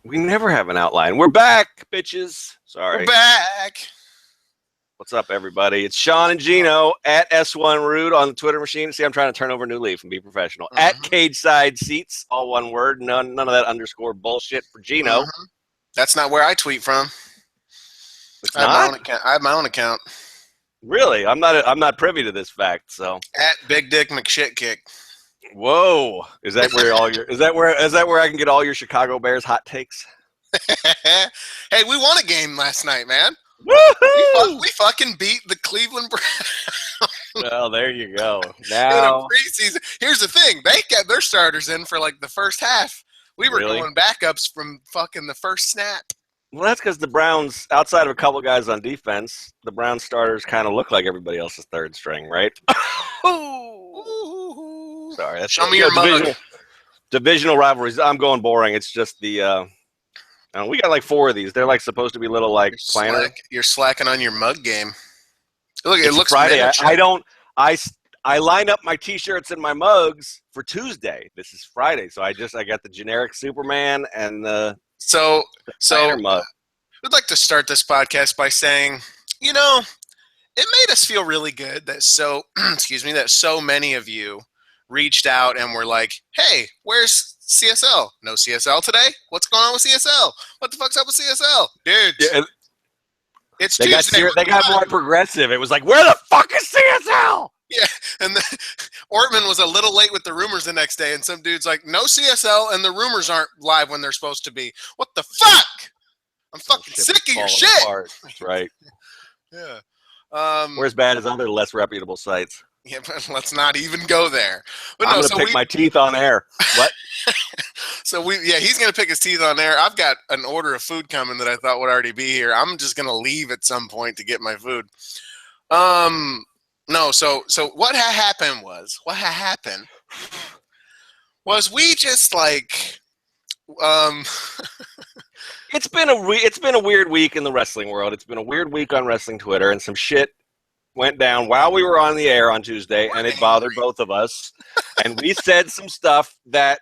We never have an outline. We're back, bitches. Sorry. We're back. What's up, everybody? It's Sean and Geno at S1Rude on the Twitter machine. See, I'm trying to turn over a new leaf and be professional. At Cage Side Seats, all one word. None of that underscore bullshit for Geno. That's not where I tweet from. It's I have my own account. Really? I'm not privy to this fact. So at Big Dick McShitkick. Whoa! Is that where I can get all your Chicago Bears hot takes? Hey, we won a game last night, man. Woohoo! We fucking beat the Cleveland Browns. Well, there you go. Now, in a preseason. Here's the thing: they kept their starters in for like the first half. We were going backups from fucking the first snap. Well, that's because the Browns, outside of a couple guys on defense, the Browns starters kind of look like everybody else's third string, right? Sorry, that's show me your mug. Divisional rivalries. I'm going boring. It's just the we got like 4 of these. They're like supposed to be little like planner. You're slacking on your mug game. Look, it looks Friday. I line up my T-shirts and my mugs for Tuesday. This is Friday, so I got the generic Superman and the mug. We'd like to start this podcast by saying, it made us feel really good that so many of you reached out and were like, hey, where's CSL? No CSL today? What's going on with CSL? What the fuck's up with CSL? Dude, it's Tuesday. They got more progressive. It was like, where the fuck is CSL? Yeah, and Ortman was a little late with the rumors the next day, and some dude's like, no CSL, and the rumors aren't live when they're supposed to be. What the fuck? I'm fucking sick of your shit. That's right. Yeah. We're as bad as other less reputable sites. Yeah, but let's not even go there. But I'm gonna pick my teeth on air. What? He's gonna pick his teeth on air. I've got an order of food coming that I thought would already be here. I'm just gonna leave at some point to get my food. No. So what happened was we just like It's been a weird week in the wrestling world. It's been a weird week on wrestling Twitter, and some shit went down while we were on the air on Tuesday, and it bothered both of us. And we said some stuff that,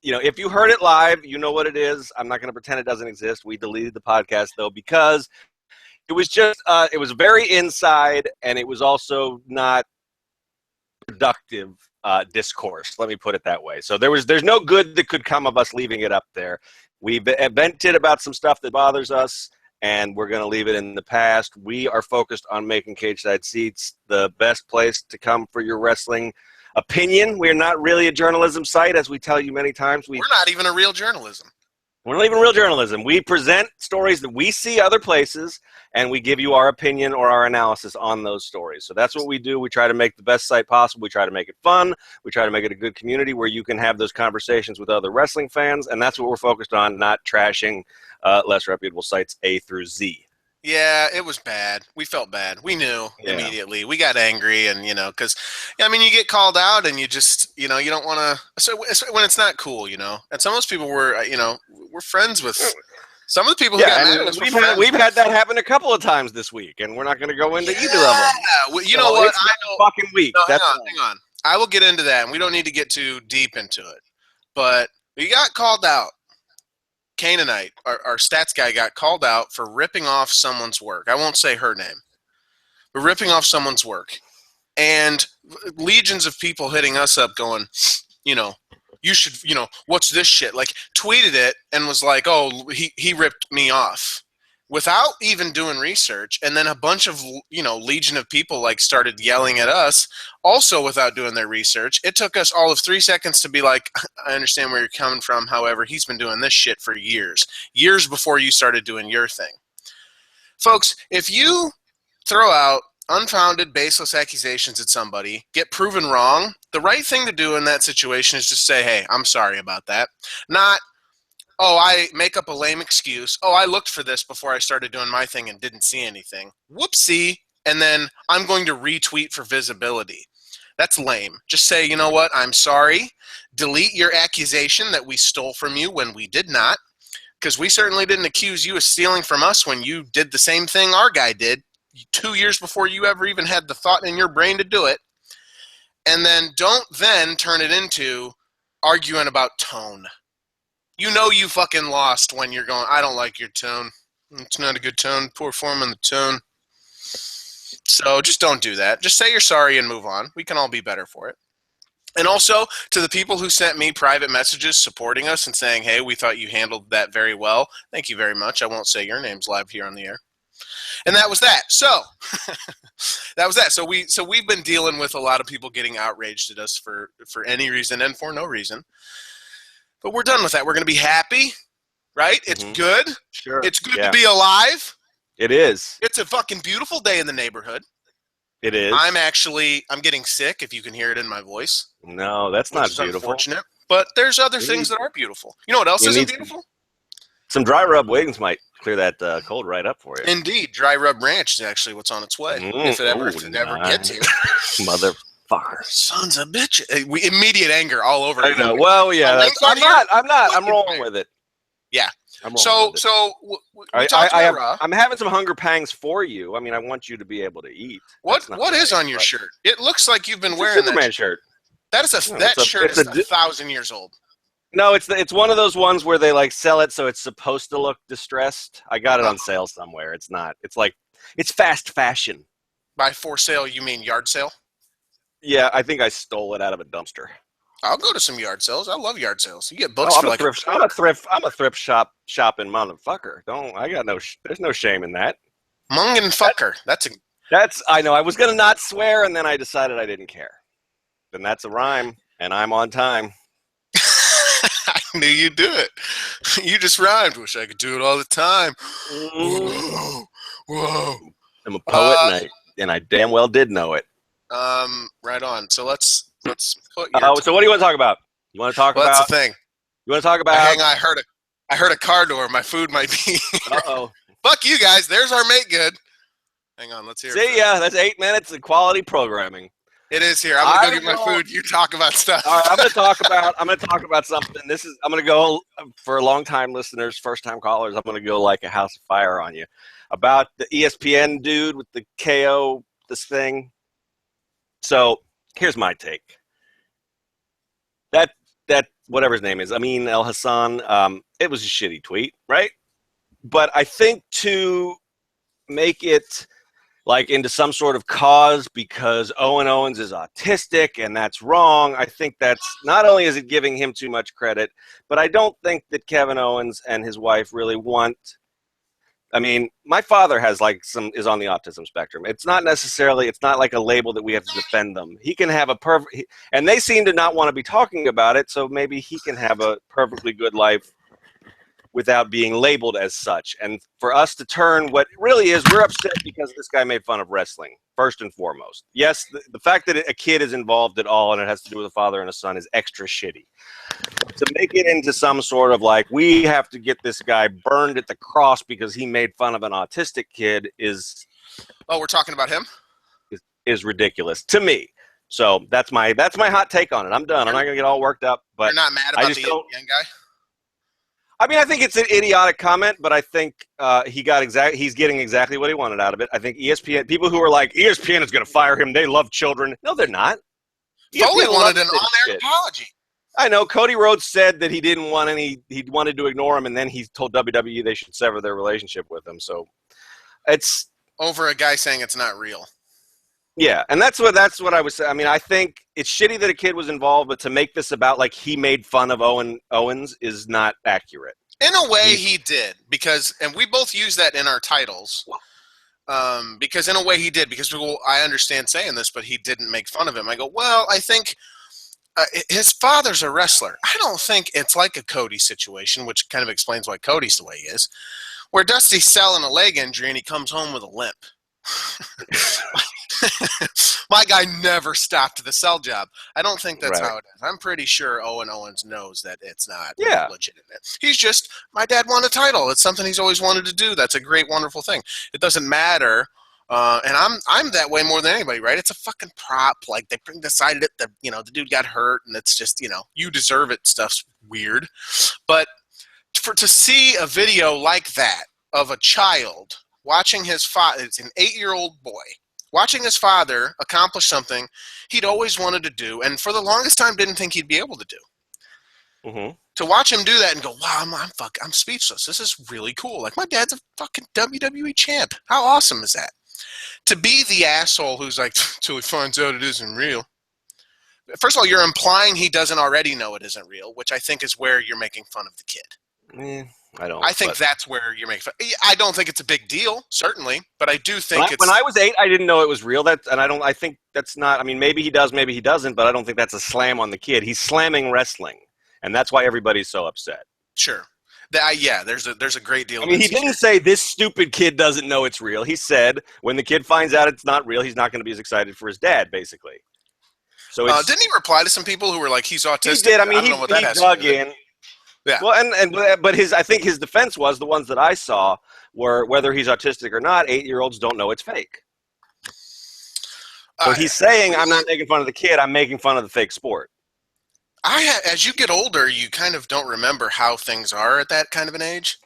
if you heard it live, you know what it is. I'm not going to pretend it doesn't exist. We deleted the podcast, though, because it was just, it was very inside, and it was also not productive discourse. Let me put it that way. So there's no good that could come of us leaving it up there. We've vented about some stuff that bothers us, and we're going to leave it in the past. We are focused on making Cage Side Seats the best place to come for your wrestling opinion. We're not really a journalism site, as we tell you many times. We're not even a real journalism. We're not even real journalism. We present stories that we see other places, and we give you our opinion or our analysis on those stories. So that's what we do. We try to make the best site possible. We try to make it fun. We try to make it a good community where you can have those conversations with other wrestling fans, and that's what we're focused on, not trashing less reputable sites A through Z. Yeah, it was bad. We felt bad. We knew immediately. We got angry, and because you get called out, and you just you don't want to. So when it's not cool, And some of those people were we're friends with some of the people who got mad at us. We've had that happen a couple of times this week, and we're not going to go into either of them. Well, you know what? It's been a fucking week. No, hang on. I will get into that, and we don't need to get too deep into it. But we got called out. Canaanite, our stats guy, got called out for ripping off someone's work. I won't say her name, but ripping off someone's work. And legions of people hitting us up going, you should, what's this shit? Like, tweeted it and was like, oh, he ripped me off without even doing research. And then a bunch of, legion of people started yelling at us also without doing their research. It took us all of 3 seconds to be like, I understand where you're coming from. However, he's been doing this shit for years before you started doing your thing. Folks, if you throw out unfounded, baseless accusations at somebody, get proven wrong, the right thing to do in that situation is just say, hey, I'm sorry about that. Not, oh, I make up a lame excuse. Oh, I looked for this before I started doing my thing and didn't see anything. Whoopsie. And then I'm going to retweet for visibility. That's lame. Just say, you know what, I'm sorry. Delete your accusation that we stole from you when we did not, because we certainly didn't accuse you of stealing from us when you did the same thing our guy did 2 years before you ever even had the thought in your brain to do it. And then don't then turn it into arguing about tone. You know you fucking lost when you're going, I don't like your tone. It's not a good tone. Poor form on the tone. So just don't do that. Just say you're sorry and move on. We can all be better for it. And also, to the people who sent me private messages supporting us and saying, hey, we thought you handled that very well. Thank you very much. I won't say your names live here on the air. And that was that. So that was that. So we've been dealing with a lot of people getting outraged at us for any reason and for no reason. But we're done with that. We're going to be happy, right? It's good. Sure. It's good to be alive. It is. It's a fucking beautiful day in the neighborhood. It is. I'm getting sick, if you can hear it in my voice. No, that's not beautiful. Unfortunate. But there's other things that are beautiful. You know what else isn't beautiful? Some dry rub wings might clear that cold right up for you. Indeed. Dry rub ranch is actually what's on its way. If it ever gets here. Motherfucker. Sons of bitch. Immediate anger all over. I know. Well, yeah. I'm not. I'm rolling with it. Yeah. I'm having some hunger pangs for you. I mean, I want you to be able to eat. What is on your shirt? It looks like you've been wearing Superman shirt. That shirt is 1,000 years old. No, it's one of those ones where they like sell it so it's supposed to look distressed. I got it on sale somewhere. It's not. It's fast fashion. By for sale, you mean yard sale? Yeah, I think I stole it out of a dumpster. I'll go to some yard sales. I love yard sales. You get books for like I'm a thrift shopping motherfucker. There's no shame in that. Mungin fucker. That's I know. I was gonna not swear, and then I decided I didn't care. Then that's a rhyme, and I'm on time. I knew you'd do it. You just rhymed. Wish I could do it all the time. Whoa. I'm a poet, and I damn well did know it. Right on. So let's put so what do you want to talk about? You want to talk about? That's the thing. You want to talk about? Hang on, I heard a car door. My food might be here. Uh-oh. Fuck you guys. There's our mate good. Hang on, let's hear it. See ya. That's 8 minutes of quality programming. It is here. I'm gonna go get my food. You talk about stuff. All right, I'm gonna talk about something. I'm gonna go for long-time listeners, first-time callers. I'm gonna go like a house of fire on you about the ESPN dude with the KO this thing. So here's my take. That whatever his name is, Amin El Hassan. It was a shitty tweet, right? But I think to make it like into some sort of cause because Owen Owens is autistic and that's wrong. I think that's not only is it giving him too much credit, but I don't think that Kevin Owens and his wife really want. I mean, my father is on the autism spectrum. It's not like a label that we have to defend them. He can have and they seem to not want to be talking about it. So maybe he can have a perfectly good life without being labeled as such. And for us to turn what it really is, we're upset because this guy made fun of wrestling, first and foremost. Yes, the fact that a kid is involved at all and it has to do with a father and a son is extra shitty. To make it into some sort of like, we have to get this guy burned at the cross because he made fun of an autistic kid is... Oh, we're talking about him? Is ridiculous to me. So that's my hot take on it. I'm done. I'm not going to get all worked up. But you're not mad about the young guy? I mean, I think it's an idiotic comment, but I think he's getting exactly what he wanted out of it. I think ESPN, people who are like, ESPN is going to fire him, they love children. No, they're not. Foley wanted an on-air apology. I know. Cody Rhodes said that he wanted to ignore him, and then he told WWE they should sever their relationship with him. So it's over a guy saying it's not real. Yeah, and that's what I was saying. I mean, I think it's shitty that a kid was involved, but to make this about like he made fun of Owens is not accurate. In a way, he did and we both use that in our titles. Because in a way he did because I understand saying this, but he didn't make fun of him. I go, well, I think his father's a wrestler. I don't think it's like a Cody situation, which kind of explains why Cody's the way he is, where Dusty's selling a leg injury and he comes home with a limp. My guy never stopped the sell job. I don't think that's how it is. I'm pretty sure Owen Owens knows that it's not legitimate. He's just, my dad won a title. It's something he's always wanted to do. That's a great, wonderful thing. It doesn't matter. And I'm that way more than anybody, right? It's a fucking prop. Like they decided it, the dude got hurt and it's just, you deserve it. Stuff's weird. But to see a video like that of a child watching his father, it's an 8-year-old boy, watching his father accomplish something he'd always wanted to do and for the longest time didn't think he'd be able to do. Mm-hmm. To watch him do that and go, wow, I'm speechless. This is really cool. Like, my dad's a fucking WWE champ. How awesome is that? To be the asshole who's like, till he finds out it isn't real. First of all, you're implying he doesn't already know it isn't real, which I think is where you're making fun of the kid. I think that's where you're making fun. I don't think it's a big deal, certainly, but I do think when I was 8, I didn't know it was real. I think that's not. I mean, maybe he does, maybe he doesn't, but I don't think that's a slam on the kid. He's slamming wrestling, and that's why everybody's so upset. Sure. There's a great deal. I mean, he didn't say this stupid kid doesn't know it's real. He said when the kid finds out it's not real, he's not going to be as excited for his dad, basically. So didn't he reply to some people who were like, he's autistic? He did. I mean, I don't know what that has dug to do with in. it. Yeah. Well, but I think his defense was the ones that I saw were whether he's autistic or not, 8-year-olds don't know it's fake. So he's saying, I'm not making fun of the kid, I'm making fun of the fake sport. As you get older, you kind of don't remember how things are at that kind of an age.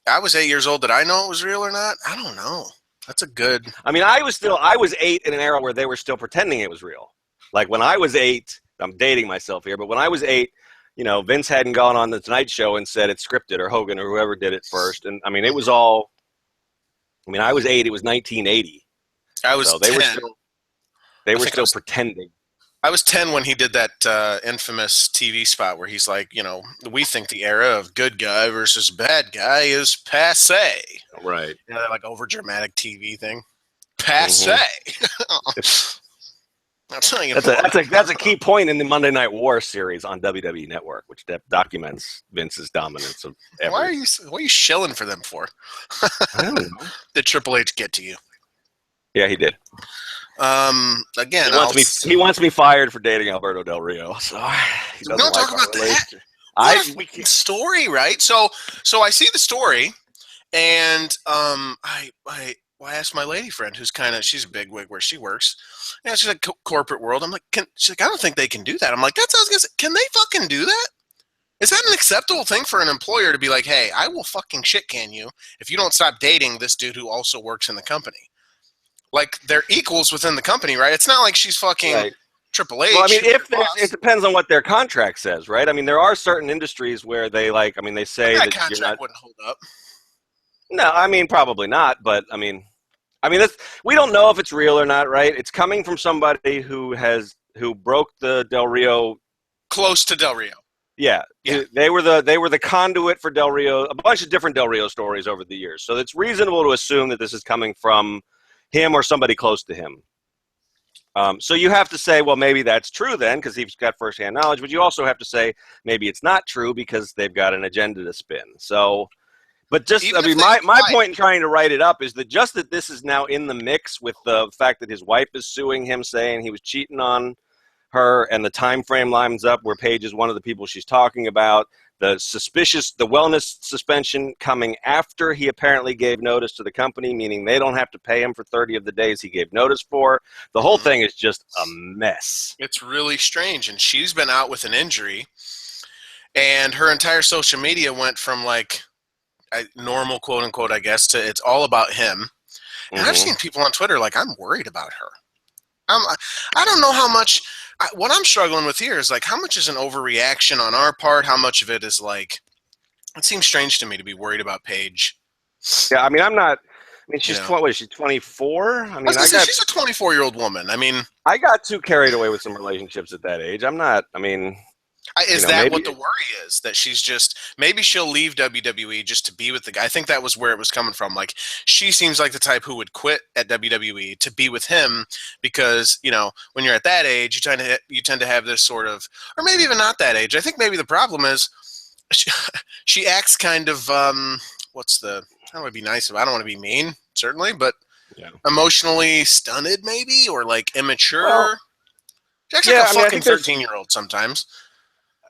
I was 8 years old. Did I know it was real or not? I don't know. That's a good. I mean, I was 8 in an era where they were still pretending it was real. Like when I was 8, I'm dating myself here, but when I was 8, Vince hadn't gone on the Tonight Show and said it's scripted, or Hogan or whoever did it first. And I mean, it was all. I mean, I was 8. It was 1980. I was so 10. They were still pretending. I was 10 when he did that infamous TV spot where he's like, we think the era of good guy versus bad guy is passé. Right. That like over dramatic TV thing. Passé. Mm-hmm. That's a key point in the Monday Night War series on WWE Network, which documents Vince's dominance of everything. What are you shilling for them for? I don't know. Did Triple H get to you? Yeah, he did. Again, he wants me fired for dating Alberto Del Rio. So he don't talk about that. Story, right? So I see the story, and I asked my lady friend, who's she's a bigwig where she works. Yeah, she's like corporate world. I'm like, she's like, I don't think they can do that. I'm like, that's what I was gonna say. Can they fucking do that? Is that an acceptable thing for an employer to be like, hey, I will fucking shit can you if you don't stop dating this dude who also works in the company? Like, they're equals within the company, right? It's not like she's fucking Triple H. Well, I mean, it depends on what their contract says, right? I mean, there are certain industries where they they say that contract wouldn't hold up. No, I mean, probably not. But I mean, we don't know if it's real or not, right? It's coming from somebody who broke the Del Rio. Close to Del Rio. Yeah. They were the conduit for Del Rio, a bunch of different Del Rio stories over the years. So it's reasonable to assume that this is coming from him or somebody close to him. So you have to say, well, maybe that's true then, because he's got firsthand knowledge. But you also have to say maybe it's not true because they've got an agenda to spin. So, but my point in trying to write it up is that just that this is now in the mix with the fact that his wife is suing him, saying he was cheating on her, and the time frame lines up where Paige is one of the people she's talking about. The wellness suspension coming after he apparently gave notice to the company, meaning they don't have to pay him for 30 of the days he gave notice for. The whole thing is just a mess. It's really strange. And she's been out with an injury, and her entire social media went from like a normal, quote unquote, I guess, to it's all about him. And I've seen people on Twitter like, I'm worried about her. I don't know how much. What I'm struggling with here is like, how much is an overreaction on our part? How much of it is like, it seems strange to me to be worried about Paige. Yeah, I mean, I'm not. I mean, she's what is she, 24? I mean, she's a 24-year-old woman. I mean, I got too carried away with some relationships at that age. I'm not. I mean. What the worry is? That she's just, maybe she'll leave WWE just to be with the guy. I think that was where it was coming from. Like, she seems like the type who would quit at WWE to be with him because, when you're at that age, you tend to have this sort of, or maybe even not that age. I think maybe the problem is she acts kind of, I don't want to be nice, I don't want to be mean, certainly, but emotionally stunted maybe, or like immature. Well, she acts like a fucking 13-year-old sometimes.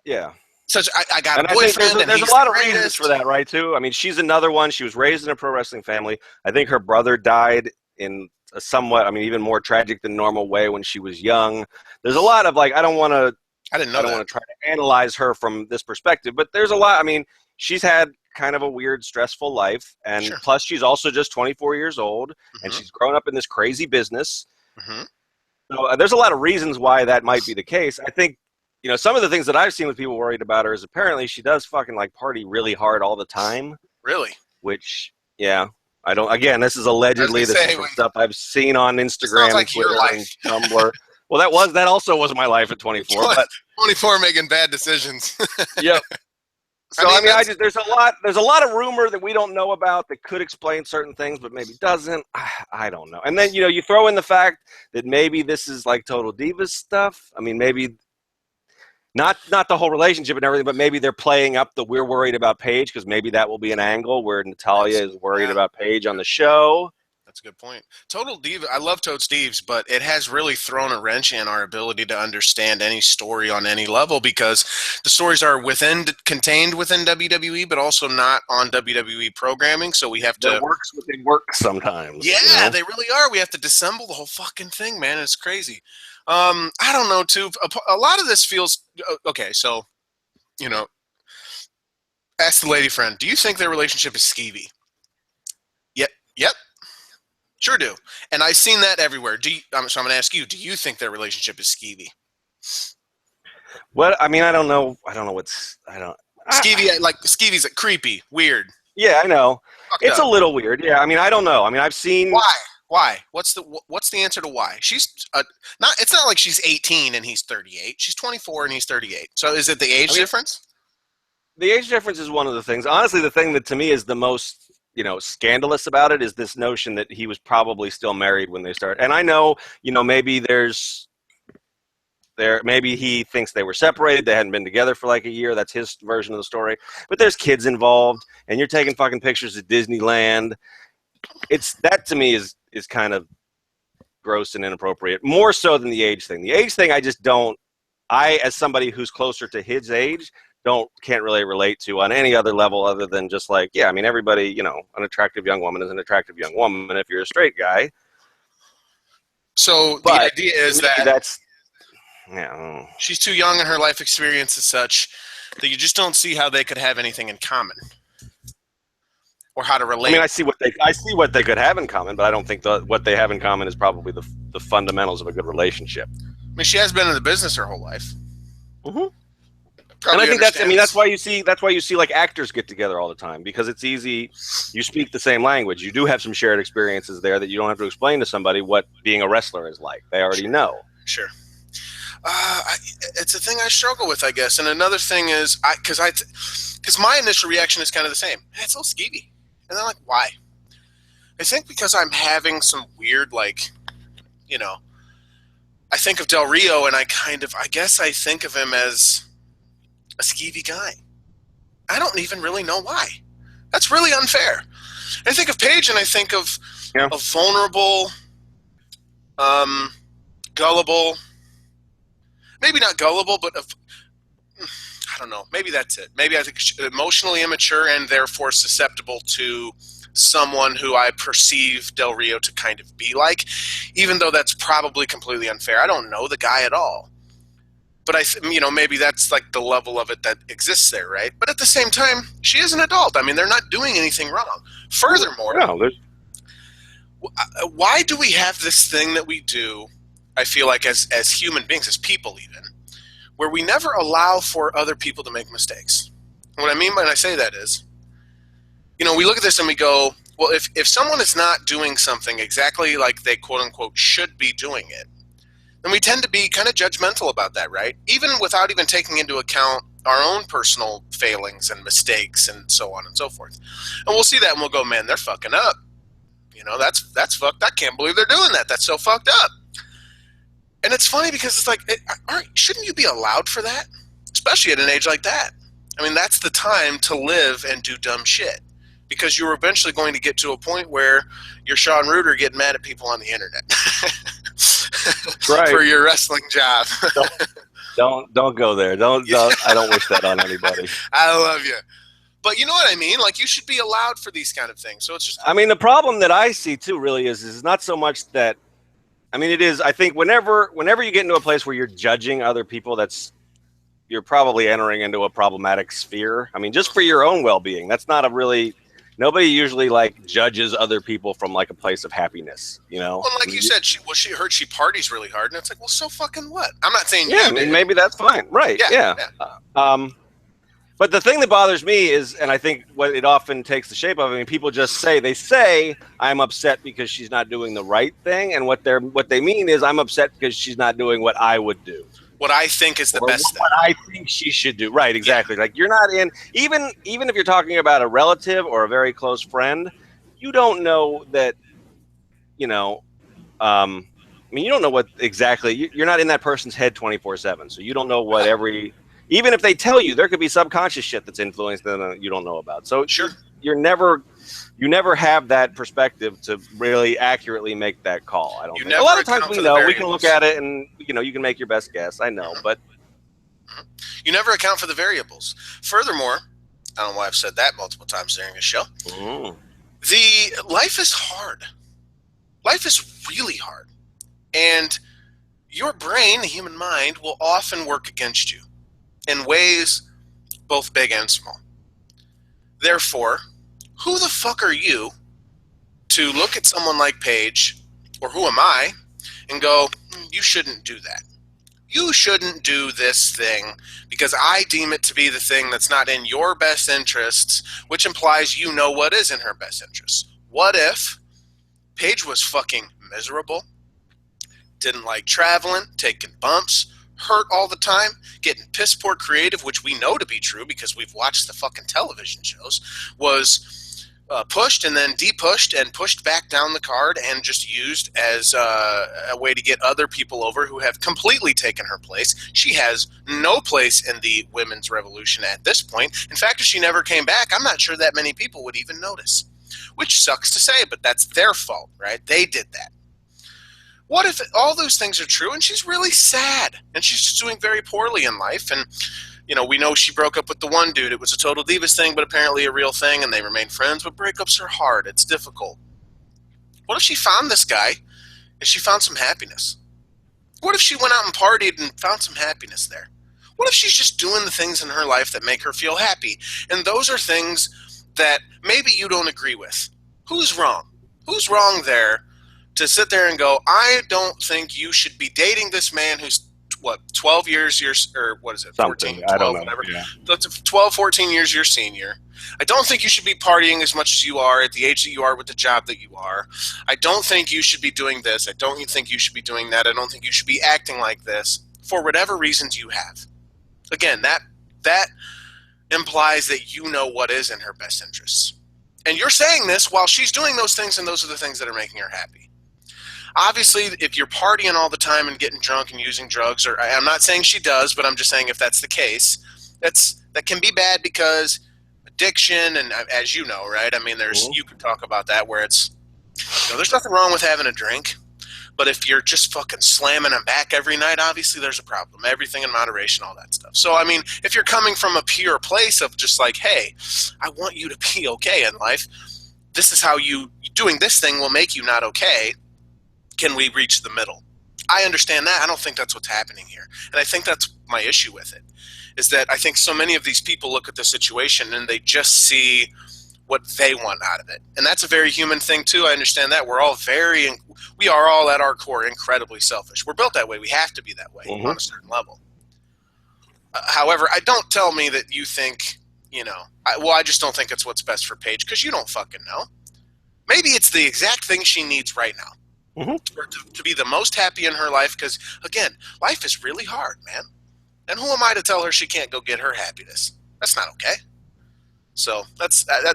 Yeah. Such I got a boyfriend. There's a lot of reasons for that, right? Too. I mean, she's another one. She was raised in a pro wrestling family. I think her brother died in a somewhat, even more tragic than normal way when she was young. There's a lot of like, I don't want to try to analyze her from this perspective, but there's a lot. I mean, she's had kind of a weird, stressful life, and plus she's also just 24 years old, and she's grown up in this crazy business. So there's a lot of reasons why that might be the case. I think. you know, some of the things that I've seen with people worried about her is apparently she does fucking like party really hard all the time. Really? Which, yeah, I don't. Again, this is allegedly this is from stuff I've seen on Instagram like and Twitter your life. and Tumblr. Well, that also was my life at 24. But 24 making bad decisions. Yep. So I mean, there's a lot of rumor that we don't know about that could explain certain things, but maybe doesn't. I don't know. And then you throw in the fact that maybe this is like total Divas stuff. I mean, maybe not the whole relationship and everything, but maybe they're playing up the we're worried about Paige because maybe that will be an angle where Natalya is worried about Paige on the show. That's a good point. Total Diva. I love Toad Steve's, but it has really thrown a wrench in our ability to understand any story on any level because the stories are contained within WWE, but also not on WWE programming. So we have to. It works within work sometimes. Yeah, they really are. We have to disassemble the whole fucking thing, man. It's crazy. I don't know, too. A lot of this feels okay. So, ask the lady friend. Do you think their relationship is skeevy? Yep. Sure do. And I've seen that everywhere. So I'm going to ask you, do you think their relationship is skeevy? Well, I mean, I don't know Skeevy's like creepy, weird. Yeah, I know. It's up. A little weird. Yeah, I mean, I don't know. I mean, I've seen. Why? What's the answer to why? She's it's not like she's 18 and he's 38. She's 24 and he's 38. So is it the age difference? The age difference is one of the things. Honestly, the thing that to me is the most scandalous about it is this notion that he was probably still married when they started. And I know, maybe maybe he thinks they were separated. They hadn't been together for like a year. That's his version of the story. But there's kids involved, and you're taking fucking pictures at Disneyland. That to me is kind of gross and inappropriate, more so than the age thing. The age thing, as somebody who's closer to his age, can't really relate to on any other level other than just like, yeah, I mean, everybody, an attractive young woman is an attractive young woman if you're a straight guy. So the idea is that's she's too young and her life experience is such that you just don't see how they could have anything in common or how to relate. I mean, I see what they could have in common, but I don't think what they have in common is probably the fundamentals of a good relationship. I mean, she has been in the business her whole life. Mm-hmm. And I think that's why you see like actors get together all the time because it's easy. You speak the same language. You do have some shared experiences there that you don't have to explain to somebody what being a wrestler is like. They already know. Sure. It's a thing I struggle with, I guess. And another thing is because my initial reaction is kind of the same. It's a little skeevy. And I'm like, why? I think because I'm having some weird, I think of Del Rio and I guess I think of him as a skeevy guy. I don't even really know why. That's really unfair. I think of Paige and I think of a vulnerable, gullible, maybe not gullible, but I don't know. Maybe that's it. Maybe I think she's emotionally immature and therefore susceptible to someone who I perceive Del Rio to kind of be like, even though that's probably completely unfair. I don't know the guy at all. But maybe that's like the level of it that exists there, right? But at the same time, she is an adult. I mean, they're not doing anything wrong. Furthermore, why do we have this thing that we do, I feel like as human beings, as people even, where we never allow for other people to make mistakes? And what I mean when I say that is, we look at this and we go, well, if someone is not doing something exactly like they quote-unquote should be doing it, and we tend to be kind of judgmental about that, right? Even without even taking into account our own personal failings and mistakes and so on and so forth. And we'll see that and we'll go, man, they're fucking up. That's fucked. I can't believe they're doing that. That's so fucked up. And it's funny because it's like, shouldn't you be allowed for that? Especially at an age like that. I mean, that's the time to live and do dumb shit. Because you're eventually going to get to a point where you're Sean Reuter getting mad at people on the internet. Right. For your wrestling job. Don't go there. I don't wish that on anybody. I love you. But you know what I mean? Like, you should be allowed for these kind of things. So it's just. I mean, the problem that I see too really is not so much that. I mean, it is. I think whenever you get into a place where you're judging other people, you're probably entering into a problematic sphere. I mean, just for your own well-being. That's not a really. nobody usually like judges other people from like a place of happiness, you know. Well, like you said, she heard she parties really hard, and it's like, well, so fucking what? I'm not saying yeah, I mean, maybe that's fine, right? Yeah. But the thing that bothers me is, and I think what it often takes the shape of, I mean, people just say I'm upset because she's not doing the right thing, and what they mean is I'm upset because she's not doing what I would do. What I think is the best thing. What I think she should do. Right, exactly. Yeah. Like you're not in, even if you're talking about a relative or a very close friend, you don't know that, you know, I mean, you don't know what exactly, you're not in that person's head 24/7. So you don't know what even if they tell you, there could be subconscious shit that's influenced them that you don't know about. So sure, you never have that perspective to really accurately make that call. I don't think. A lot of times we can look at it and, you know, you can make your best guess. I know, but you never account for the variables. Furthermore, I don't know why I've said that multiple times during a show. The life is hard. Life is really hard. And your brain, the human mind, will often work against you in ways both big and small. Therefore, who the fuck are you to look at someone like Paige, or who am I, and go, you shouldn't do that. You shouldn't do this thing because I deem it to be the thing that's not in your best interests, which implies you know what is in her best interests. What if Paige was fucking miserable, didn't like traveling, taking bumps, hurt all the time, getting piss poor creative, which we know to be true because we've watched the fucking television shows, was pushed and then depushed and pushed back down the card and just used as a way to get other people over who have completely taken her place. She has no place in the women's revolution at this point. In fact, if she never came back, I'm not sure that many people would even notice, which sucks to say, but that's their fault, right? They did that. What if all those things are true and she's really sad and she's just doing very poorly in life? And, you know, we know she broke up with the one dude. It was a total Divas thing, but apparently a real thing, and they remain friends. But breakups are hard. It's difficult. What if she found this guy and she found some happiness? What if she went out and partied and found some happiness there? What if she's just doing the things in her life that make her feel happy? And those are things that maybe you don't agree with. Who's wrong? Who's wrong there? To sit there and go, I don't think you should be dating this man who's, 12 years, or what is it, 14, 12, I don't know. Whatever. Yeah. That's 12, 14 years your senior. I don't think you should be partying as much as you are at the age that you are with the job that you are. I don't think you should be doing this. I don't think you should be doing that. I don't think you should be acting like this for whatever reasons you have. Again, that implies that you know what is in her best interests. And you're saying this while she's doing those things, and those are the things that are making her happy. Obviously, if you're partying all the time and getting drunk and using drugs, or I'm not saying she does, but I'm just saying if that's the case, that can be bad because addiction, and as you know, right? I mean, you could talk about that where it's, you know, there's nothing wrong with having a drink, but if you're just fucking slamming them back every night, obviously there's a problem. Everything in moderation, all that stuff. So, I mean, if you're coming from a pure place of just like, hey, I want you to be okay in life, this is how doing this thing will make you not okay. Can we reach the middle? I understand that. I don't think that's what's happening here. And I think that's my issue with it, is that I think so many of these people look at the situation and they just see what they want out of it. And that's a very human thing too. I understand that. We are all at our core incredibly selfish. We're built that way. We have to be that way on a certain level. However, don't tell me that you think, you know, I just don't think it's what's best for Paige, because you don't fucking know. Maybe it's the exact thing she needs right now. To be the most happy in her life, because, again, life is really hard, man. And who am I to tell her she can't go get her happiness? That's not okay. So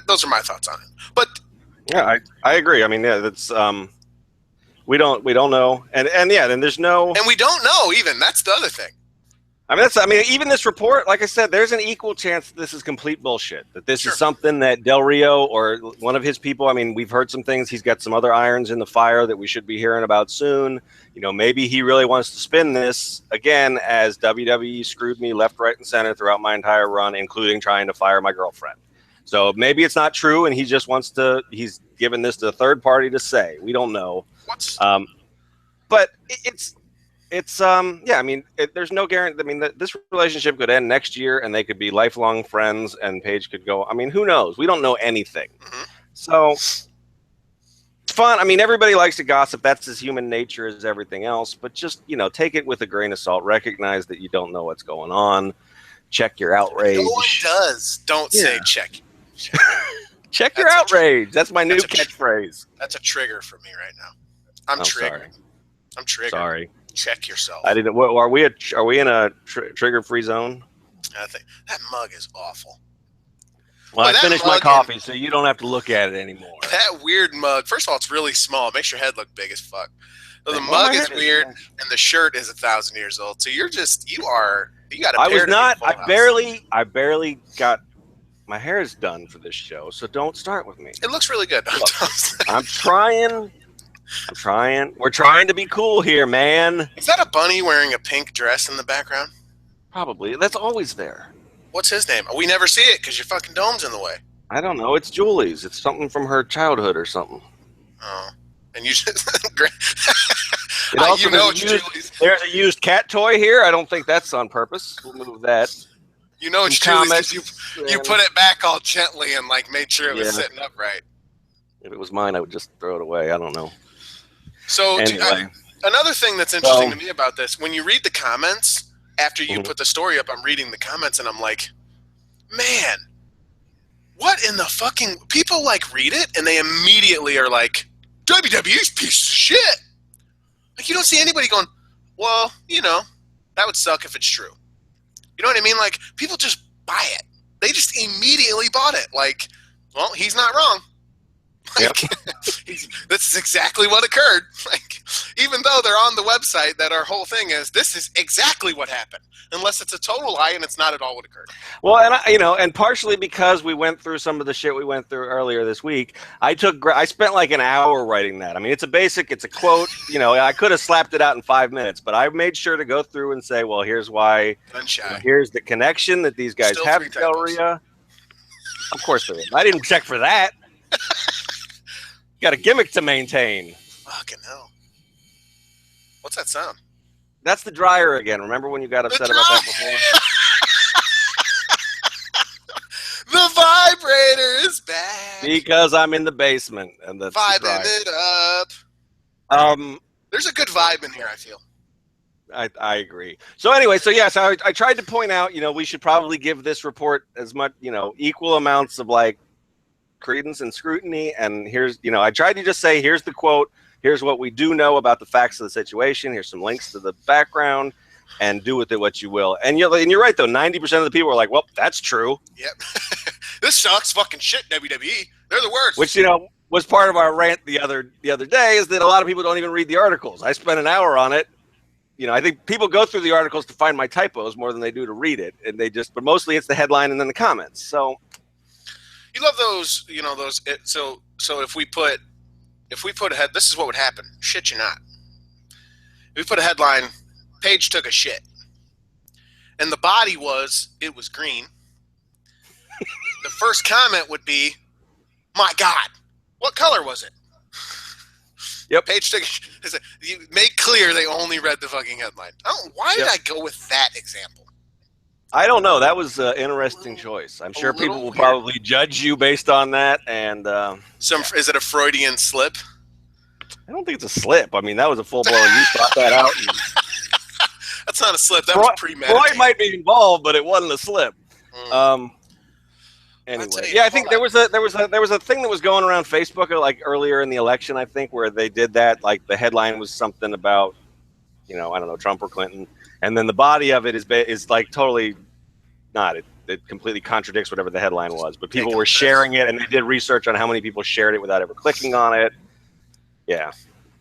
those are my thoughts on it. But yeah, I agree. I mean, yeah, that's we don't know, and yeah, then there's no, and we don't know even. That's the other thing. I mean, even this report, like I said, there's an equal chance that this is complete bullshit. That this is something that Del Rio or one of his people, I mean, we've heard some things. He's got some other irons in the fire that we should be hearing about soon. You know, maybe he really wants to spin this again as WWE screwed me left, right, and center throughout my entire run, including trying to fire my girlfriend. So maybe it's not true, and he just wants to, he's given this to a third party to say. We don't know. But yeah, I mean, there's no guarantee. I mean, this relationship could end next year and they could be lifelong friends and Paige could go, I mean, who knows? We don't know anything. So it's fun. I mean, everybody likes to gossip. That's as human nature as everything else. But just, take it with a grain of salt. Recognize that you don't know what's going on. Check your outrage. No one does. Don't say check. Check your outrage. That's my new catchphrase. That's a trigger for me right now. I'm triggered. Sorry. I'm triggered. Sorry. Check yourself. I didn't. Are we in a trigger-free zone? I think that mug is awful. Well, I finished my coffee, so you don't have to look at it anymore. That weird mug. First of all, it's really small. It makes your head look big as fuck. So the mug is weird, and the shirt is 1,000 years old. So you got a I pair was not. I barely got. My hair is done for this show, so don't start with me. It looks really good. Look, I'm trying. We're trying to be cool here, man. Is that a bunny wearing a pink dress in the background? Probably. That's always there. What's his name? We never see it because your fucking dome's in the way. I don't know. It's Julie's. It's something from her childhood or something. Oh. And you just... Great. It's Julie's. There's a used cat toy here. I don't think that's on purpose. We'll move that. You know it's Julie's because you put it back all gently and made sure it was sitting upright. If it was mine, I would just throw it away. I don't know. So anyway. Another thing that's interesting to me about this, when you read the comments... After you put the story up, I'm reading the comments and I'm like, man, what in the fucking... People read it and they immediately are like, WWE's piece of shit. You don't see anybody going, well, that would suck if it's true. You know what I mean? People just buy it. They just immediately bought it. Well, he's not wrong. This is exactly what occurred. Even though they're on the website, that our whole thing is this is exactly what happened, unless it's a total lie and it's not at all what occurred. Well, and and partially because we went through some of the shit we went through earlier this week, I spent an hour writing that. I mean, it's a quote. I could have slapped it out in 5 minutes, but I made sure to go through and say, well, here's why. Here's the connection that these guys have to Del Rio. Of course there is. I didn't check for that. Got a gimmick to maintain. Fucking hell. What's that sound? That's the dryer again. Remember when you got upset about that before? The vibrator is back. Because I'm in the basement and that's vibing it up. There's a good vibe in here, I feel. I agree. So anyway, so I tried to point out, we should probably give this report as much, equal amounts of credence and scrutiny. And here's, I tried to just say, here's the quote. Here's what we do know about the facts of the situation. Here's some links to the background, and do with it what you will. And you're right though. 90% of the people are like, well, that's true. Yep. This sucks. Fucking shit. WWE. They're the worst. Which was part of our rant the other day, is that a lot of people don't even read the articles. I spent an hour on it. I think people go through the articles to find my typos more than they do to read it, and but mostly it's the headline and then the comments. So. You love those, so if we put a head, this is what would happen. Shit you not. If we put a headline, Paige took a shit. And the body it was green. The first comment would be, my God, what color was it? Yep. Paige took a shit. You make clear they only read the fucking headline. Why did I go with that example? I don't know. That was an interesting choice. I'm sure people will probably judge you based on that. And is it a Freudian slip? I don't think it's a slip. I mean, that was a full blown. You thought that out. That's not a slip. That was premeditated. Freud might be involved, but it wasn't a slip. Anyway, I think there was a thing that was going around Facebook earlier in the election. I think where they did that. The headline was something about, I don't know, Trump or Clinton. And then the body of it is totally not. It completely contradicts whatever the headline was. But people were sharing it, and they did research on how many people shared it without ever clicking on it. Yeah,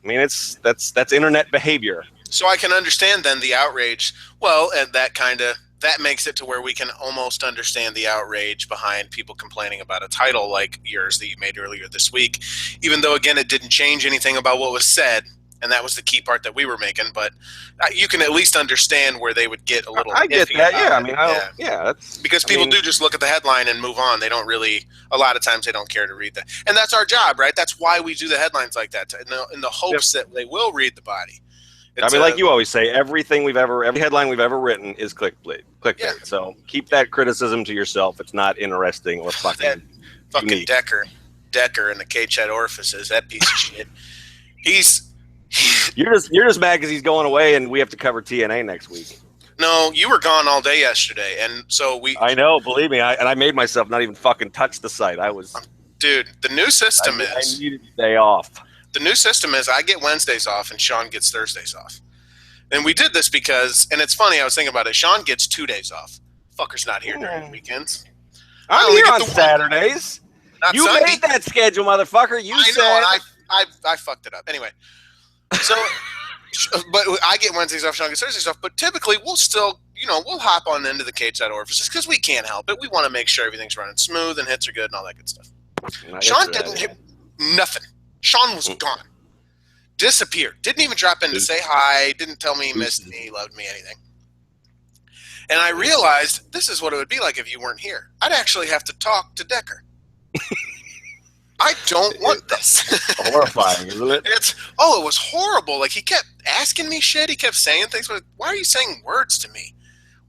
I mean that's internet behavior. So I can understand then the outrage. Well, and that makes it to where we can almost understand the outrage behind people complaining about a title like yours that you made earlier this week, even though again it didn't change anything about what was said. And that was the key part that we were making, but you can at least understand where they would get a little. I get that, yeah. I mean, that's because people do just look at the headline and move on. They don't really. A lot of times, they don't care to read that, and that's our job, right? That's why we do the headlines like that, in the hopes that they will read the body. Like you always say, every headline we've ever written is clickbait. Yeah. So keep that criticism to yourself. It's not interesting or fucking Decker. Decker in the cage head orifices. That piece of shit. You're just mad because he's going away and we have to cover TNA next week. No, you were gone all day yesterday, and so I know, believe me. I made myself not even fucking touch the site. Dude, the new system I needed a day off. The new system is I get Wednesdays off and Sean gets Thursdays off. And we did this because, and it's funny, I was thinking about it, Sean gets 2 days off. Fucker's not here during weekends. I'm here on Saturdays. You Sunday. made that schedule, motherfucker. I fucked it up. Anyway, so, but I get Wednesdays off, Sean gets Thursdays off, but typically we'll still, we'll hop on into the cage side orifices because we can't help it. We want to make sure everything's running smooth and hits are good and all that good stuff. Sean didn't hit nothing. Sean was gone. Disappeared. Didn't even drop in to say hi. Didn't tell me he missed me, loved me, anything. And I realized this is what it would be like if you weren't here. I'd actually have to talk to Decker. I don't want this. Horrifying, isn't it? It was horrible. Like, he kept asking me shit. He kept saying things. But why are you saying words to me?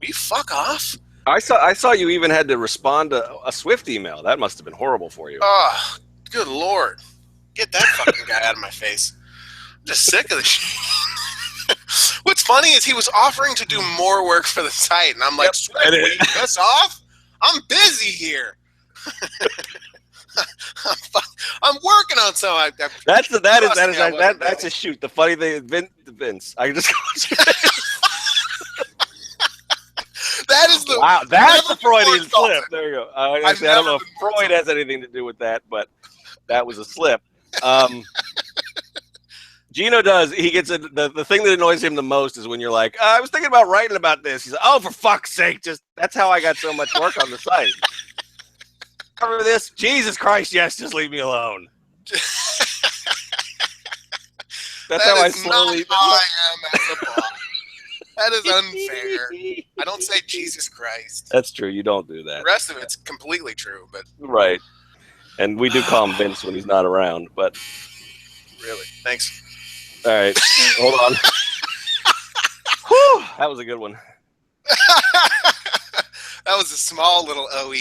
Will you fuck off? I saw you even had to respond to a Swift email. That must have been horrible for you. Oh, good Lord. Get that fucking guy out of my face. I'm just sick of this shit. What's funny is he was offering to do more work for the site, and I'm like, Swift, will you piss off? I'm busy here. I'm working on something. That's a shoot. The funny thing, Vince. I just called you Vince. That is the wow. That's the Freudian slip. There you go. I don't know if Freud has anything to do with that, but that was a slip. Geno does. He gets the thing that annoys him the most is when you're like, I was thinking about writing about this. He's like, oh, for fuck's sake! That's how I got so much work on the site. Cover this, Jesus Christ! Yes, just leave me alone. That's how I slowly. I am as a boss. That is unfair. I don't say Jesus Christ. That's true. You don't do that. The rest of it's completely true, but right. And we do call him Vince when he's not around, but really, thanks. All right, hold on. Whew, that was a good one. That was a small little OE.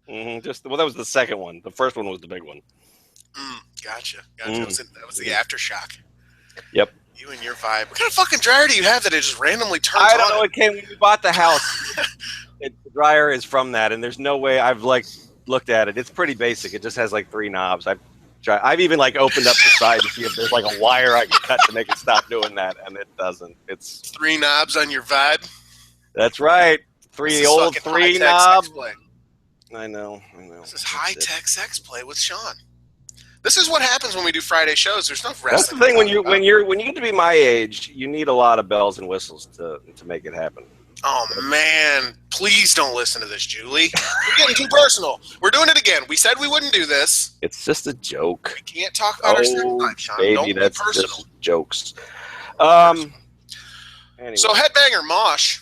Mm-hmm. That was the second one. The first one was the big one. Gotcha. That was the aftershock. Yep. You and your vibe. What kind of fucking dryer do you have that it just randomly turns on? I don't know. It came when we bought the house. The dryer is from that, and there's no way I've looked at it. It's pretty basic. It just has 3 knobs. I've even opened up the side to see if there's a wire I can cut to make it stop doing that, and it doesn't. It's 3 knobs on your vibe. That's right. 3 knobs. I know. This is high-tech sex play with Sean. This is what happens when we do Friday shows. There's no wrestling. That's the thing when you get to be my age, you need a lot of bells and whistles to make it happen. Oh man, please don't listen to this, Julie. We're getting too personal. We're doing it again. We said we wouldn't do this. It's just a joke. We can't talk about our sex life, Sean. Baby, don't that's be personal. Just jokes. Anyway. So Headbanger Mosh.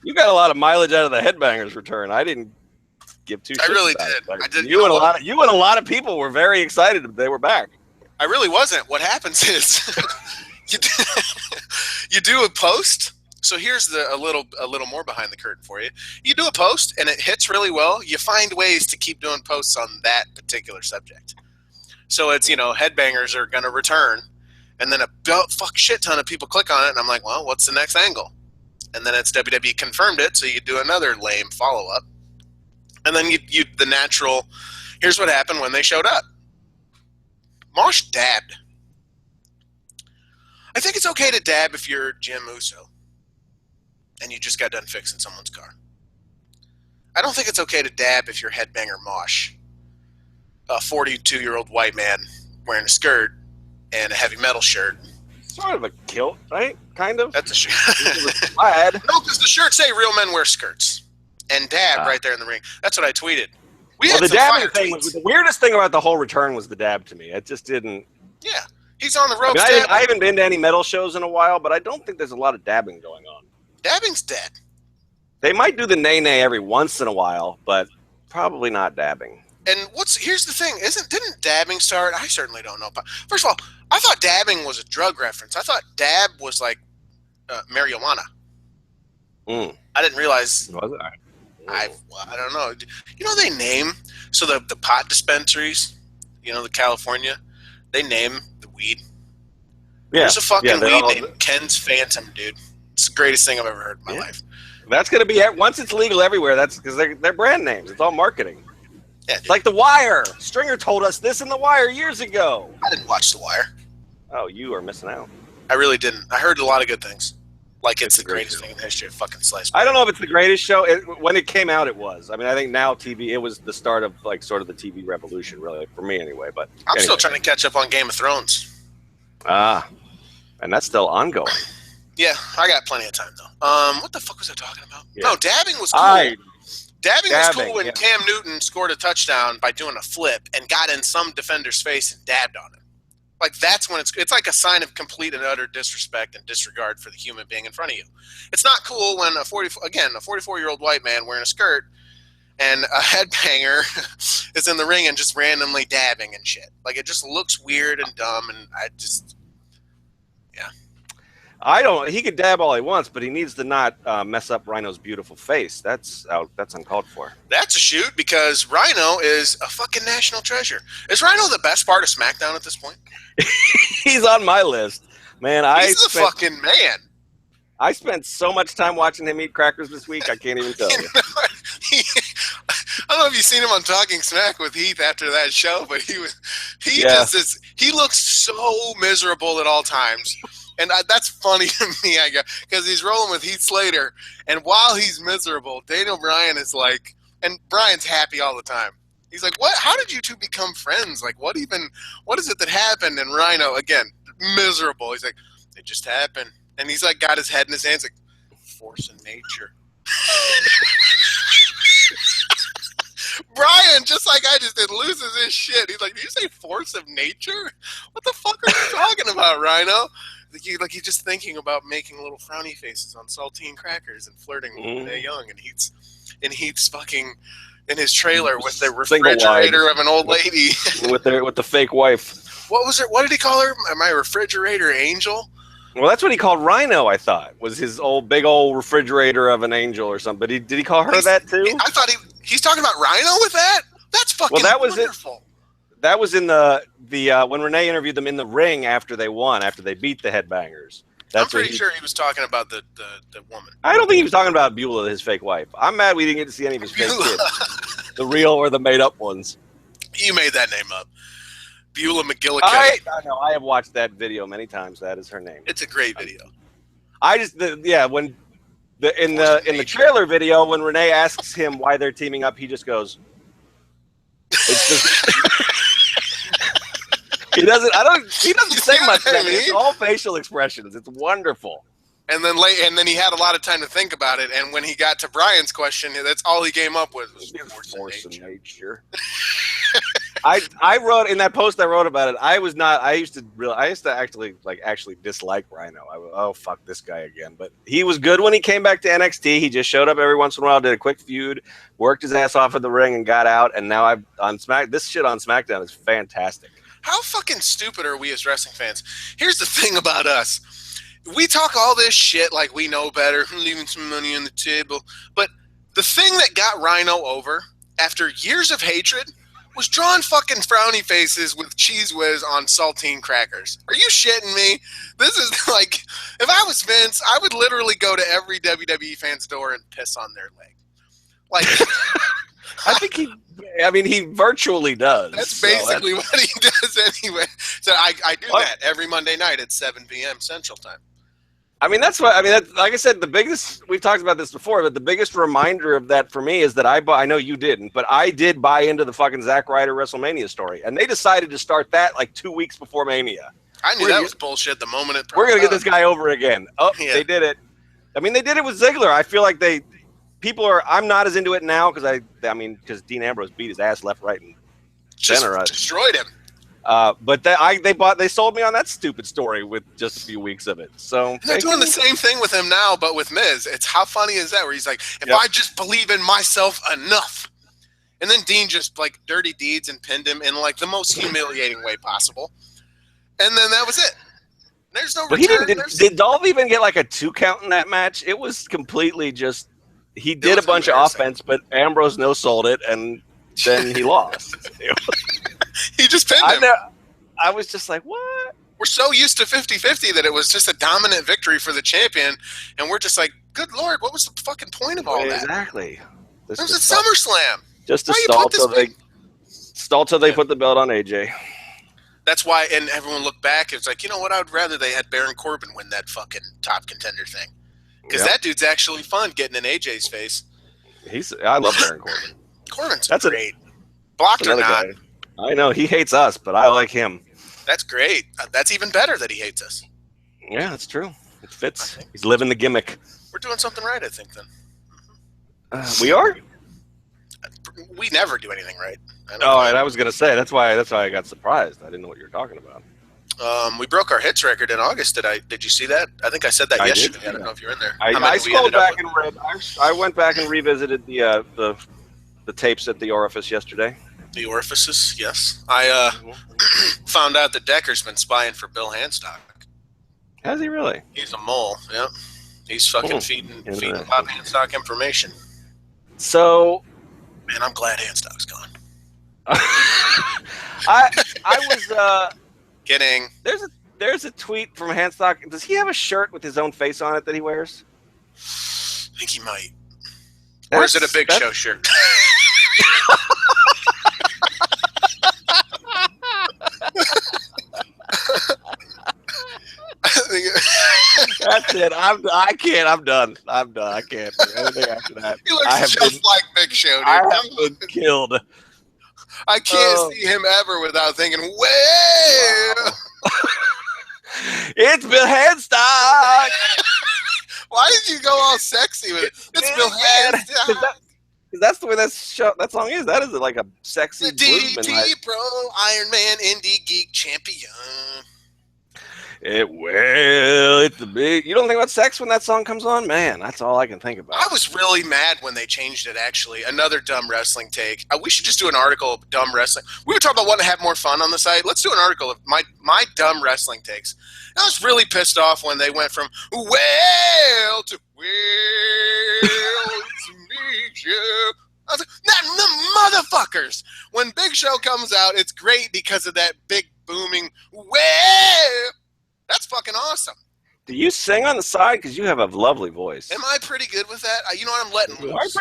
You got a lot of mileage out of the Headbangers return. I didn't give two shits. I really about did. It. I did. You and a lot of people were very excited that they were back. I really wasn't. What happens is you do a post. So here's a little more behind the curtain for you. You do a post and it hits really well. You find ways to keep doing posts on that particular subject. So it's Headbangers are gonna return, and then a shit ton of people click on it, and I'm like, well, what's the next angle? And then it's WWE confirmed it, so you do another lame follow-up. And then you the natural, here's what happened when they showed up. Mosh dabbed. I think it's okay to dab if you're Jim Uso and you just got done fixing someone's car. I don't think it's okay to dab if you're Headbanger Mosh, a 42-year-old white man wearing a skirt and a heavy metal shirt. Sort of a kilt, right? Kind of. That's a shirt. No, because the shirts say real men wear skirts. And dab right there in the ring. That's what I tweeted. The dabbing thing was the weirdest thing about the whole return was the dab to me. It just didn't. Yeah, he's on the ropes. I haven't been to any metal shows in a while, but I don't think there's a lot of dabbing going on. Dabbing's dead. They might do the nay every once in a while, but probably not dabbing. And here's the thing, didn't dabbing start? I certainly don't know. First of all, I thought dabbing was a drug reference. I thought dab was like marijuana. I didn't realize. Was it? I don't know. You know, they name the pot dispensaries. You know, the California, they name the weed. Yeah, There's a fucking weed all named Ken's Phantom, dude. It's the greatest thing I've ever heard in my life. That's gonna be once it's legal everywhere. That's because they're brand names. It's all marketing. Yeah, it's like The Wire. Stringer told us this in The Wire years ago. I didn't watch The Wire. Oh, you are missing out. I really didn't. I heard a lot of good things. Like it's the greatest thing in the history of fucking sliced bread. I don't know if it's the greatest show. When it came out, it was. I mean, I think now TV, it was the start of like sort of the TV revolution, really, for me anyway. But I'm still trying to catch up on Game of Thrones. And that's still ongoing. Yeah, I got plenty of time though. What the fuck was I talking about? Yeah. No, dabbing was cool. Dabbing was cool when Cam Newton scored a touchdown by doing a flip and got in some defender's face and dabbed on him. Like that's when it's like a sign of complete and utter disrespect and disregard for the human being in front of you. It's not cool when a 44-year-old white man wearing a skirt and a headbanger is in the ring and just randomly dabbing and shit. Like it just looks weird and dumb, and he could dab all he wants, but he needs to not mess up Rhino's beautiful face. That's uncalled for. That's a shoot because Rhino is a fucking national treasure. Is Rhino the best part of SmackDown at this point? He's on my list, man. He's the fucking man. I spent so much time watching him eat crackers this week, I can't even tell you. I don't know if you've seen him on Talking Smack with Heath after that show, but he looks so miserable at all times. And that's funny to me, I guess, because he's rolling with Heath Slater, and while he's miserable, Daniel Bryan is like, and Bryan's happy all the time. He's like, "What? How did you two become friends? Like, what is it that happened?" And Rhino, again, miserable. He's like, "It just happened." And he's like, got his head in his hands, like, "Force of nature." Bryan, just like I just did, loses his shit. He's like, "Did you say force of nature? What the fuck are you talking about, Rhino?" Like he's just thinking about making little frowny faces on saltine crackers and flirting with Mae Young, and Heath's fucking in his trailer with the refrigerator of an old lady with the fake wife. What was it? What did he call her? My refrigerator angel? Well, that's what he called Rhino. I thought was his big old refrigerator of an angel or something. But did he call her that too? I thought he's talking about Rhino with that. That's fucking wonderful. That was in the when Renee interviewed them in the ring after they beat the Headbangers. I'm pretty sure he was talking about the woman. I don't think he was talking about Beulah, his fake wife. I'm mad we didn't get to see any of his fake kids, the real or the made up ones. You made that name up, Beulah McGillicuddy. I know. I have watched that video many times. That is her name. It's a great video. In the trailer video, when Renee asks him why they're teaming up, he just goes. It's just. He doesn't say much. It's all facial expressions. It's wonderful. And then he had a lot of time to think about it. And when he got to Brian's question, that's all he came up with was force of nature. I wrote in that post I wrote about it. I used to actually dislike Rhino. Fuck this guy again. But he was good when he came back to NXT. He just showed up every once in a while, did a quick feud, worked his ass off in the ring, and got out. And now this shit on SmackDown is fantastic. How fucking stupid are we as wrestling fans? Here's the thing about us. We talk all this shit like we know better, leaving some money on the table. But the thing that got Rhino over after years of hatred was drawing fucking frowny faces with Cheese Whiz on saltine crackers. Are you shitting me? This is like, if I was Vince, I would literally go to every WWE fan's door and piss on their leg. Like, I think he virtually does. That's basically what he does anyway. So I do that every Monday night at 7 p.m. Central Time. Like I said, we've talked about this before, but the biggest reminder of that for me is that I know you didn't, but I did buy into the fucking Zack Ryder WrestleMania story. And they decided to start that like 2 weeks before Mania. I knew that was bullshit the moment it We're going to get this guy over again. Oh, yeah. They did it. I mean, they did it with Ziggler. I feel like I'm not as into it now because Dean Ambrose beat his ass left, right, and center. Just destroyed him. But they sold me on that stupid story with just a few weeks of it. So they're doing the same thing with him now, but with Miz. It's how funny is that? Where he's like, if I just believe in myself enough, and then Dean just like dirty deeds and pinned him in like the most humiliating way possible, and then that was it. There's no. But return. Did Dolph even get like a 2 count in that match? It was completely just. he did a bunch of offense, but Ambrose no-sold it, and then he lost. He just pinned him. I was just like, what? We're so used to 50-50 that it was just a dominant victory for the champion, and we're just like, good Lord, what was the fucking point of all that? Exactly. It was at SummerSlam. Just to stall till they put the belt on AJ. That's why, and everyone looked back. It's like, you know what? I would rather they had Baron Corbin win that fucking top contender thing. Because that dude's actually fun getting in AJ's face. I love Baron Corbin. Corbin's great. Blocked or not. Guy. I know. He hates us, but I like him. That's great. That's even better that he hates us. Yeah, that's true. It fits. He's living the gimmick. We're doing something right, I think, then. We are? We never do anything right. And I was going to say, that's why I got surprised. I didn't know what you were talking about. We broke our hits record in August. Did you see that? I think I said that yesterday. I don't know if you're in there. I scrolled back and read. I went back and revisited the tapes at the Orifice yesterday. The Orifices, yes. I found out that Decker's been spying for Bill Handstock. Has he really? He's a mole. Yep. He's fucking feeding Bob Handstock information. So, man, I'm glad Handstock's gone. I was kidding. There's a tweet from Handstock. Does he have a shirt with his own face on it that he wears? I think he might. Or is it a Big Show shirt? That's it. I can't. I'm done. I can't do anything after that. He looks just like Big Show, dude. I have been killed. I can't see him ever without thinking, well. Wow. It's Bill Handstock. Why did you go all sexy with it? It's Bill Handstock. Because that's the way that song is. That is like a sexy bluesman. DT Pro Iron Man Indie Geek Champion. It's the big. You don't think about sex when that song comes on, man? That's all I can think about. I was really mad when they changed it. Actually, another dumb wrestling take. We should just do an article of dumb wrestling. We were talking about wanting to have more fun on the site. Let's do an article of my dumb wrestling takes. I was really pissed off when they went from well to to Big Show. I was like, the motherfuckers. When Big Show comes out, it's great because of that big booming well. That's fucking awesome. Do you sing on the side? Because you have a lovely voice. Am I pretty good with that? You know what? I'm letting loose.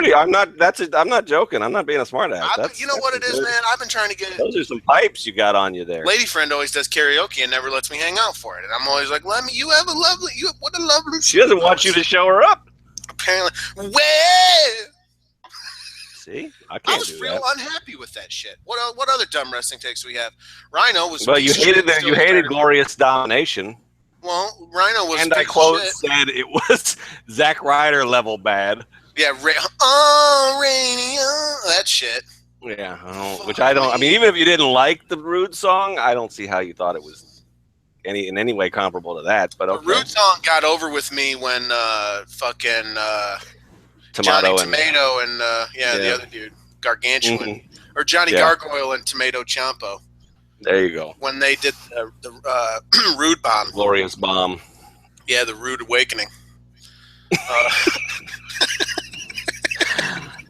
I'm not joking. I'm not being a smartass. You know what it is, man? I've been trying to get it. Those are some pipes you got on you there. Lady friend always does karaoke and never lets me hang out for it. And I'm always like, what a lovely. She doesn't want you to show her up. Apparently. Well. See? I was real unhappy with that shit. What other dumb wrestling takes do we have? Rhino was. Well, you hated Glorious Domination. Well, Rhino was. And I quote said it was Zack Ryder level bad. Yeah, radio, that shit. Yeah, which I don't. I mean, even if you didn't like the Rude song, I don't see how you thought it was in any way comparable to that. But okay. The Rude song got over with me when fucking. Tomato and the other dude, Gargantuan, or Johnny Gargoyle and Tomato Ciampa. There you go. When they did the Rude Bomb, Glorious Bomb. Yeah, the Rude Awakening.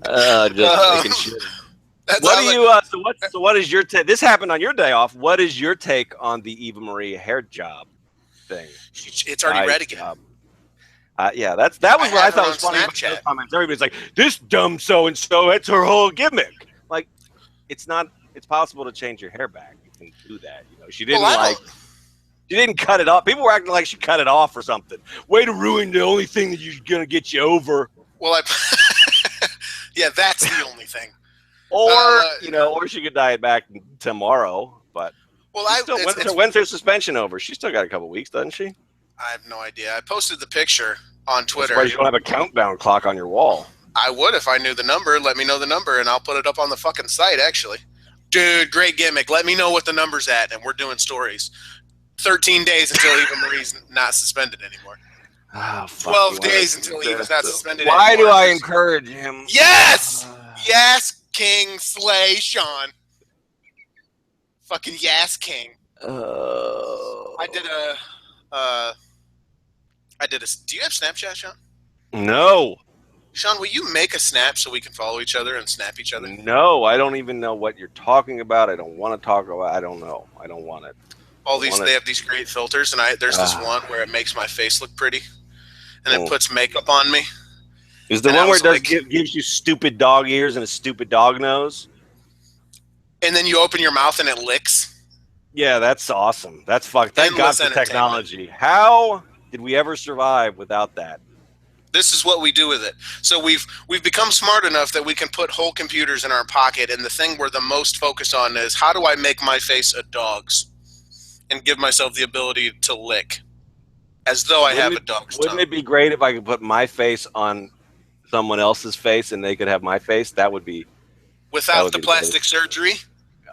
Just making shit. What do you? So what is your take? This happened on your day off. What is your take on the Eva Marie hair job thing? It's already red again. Job. Yeah, that was what I thought was funny about those comments. Everybody's like, "This dumb so and so, it's her whole gimmick." Like, it's not. It's possible to change your hair back. You can do that. You know, she didn't she didn't cut it off. People were acting like she cut it off or something. Way to ruin the only thing that you're gonna get you over. Well, yeah, that's the only thing. Or or she could dye it back tomorrow. But when's her suspension over? She's still got a couple weeks, doesn't she? I have no idea. I posted the picture on Twitter. That's why you don't have a countdown clock on your wall. I would if I knew the number. Let me know the number, and I'll put it up on the fucking site, actually. Dude, great gimmick. Let me know what the number's at, and we're doing stories. 13 days until Eva Marie's not suspended anymore. 12 days until Eva's not suspended anymore. Why do I encourage him? Yes! Yes, King Slay Sean. Fucking yes, King. I did a... do you have Snapchat, Sean? No. Sean, will you make a snap so we can follow each other and snap each other? No, I don't even know what you're talking about. I don't want to talk about. I don't know. I don't want it. They have these great filters, and there's this one where it makes my face look pretty, and it puts makeup on me. Is the one where it gives you stupid dog ears and a stupid dog nose? And then you open your mouth and it licks? Yeah, that's awesome. That's fucked. Thank God for technology. How did we ever survive without that? This is what we do with it. So we've become smart enough that we can put whole computers in our pocket, and the thing we're the most focused on is how do I make my face a dog's and give myself the ability to lick as though I have a dog's tongue. Wouldn't it be great if I could put my face on someone else's face and they could have my face? That would be without the plastic surgery.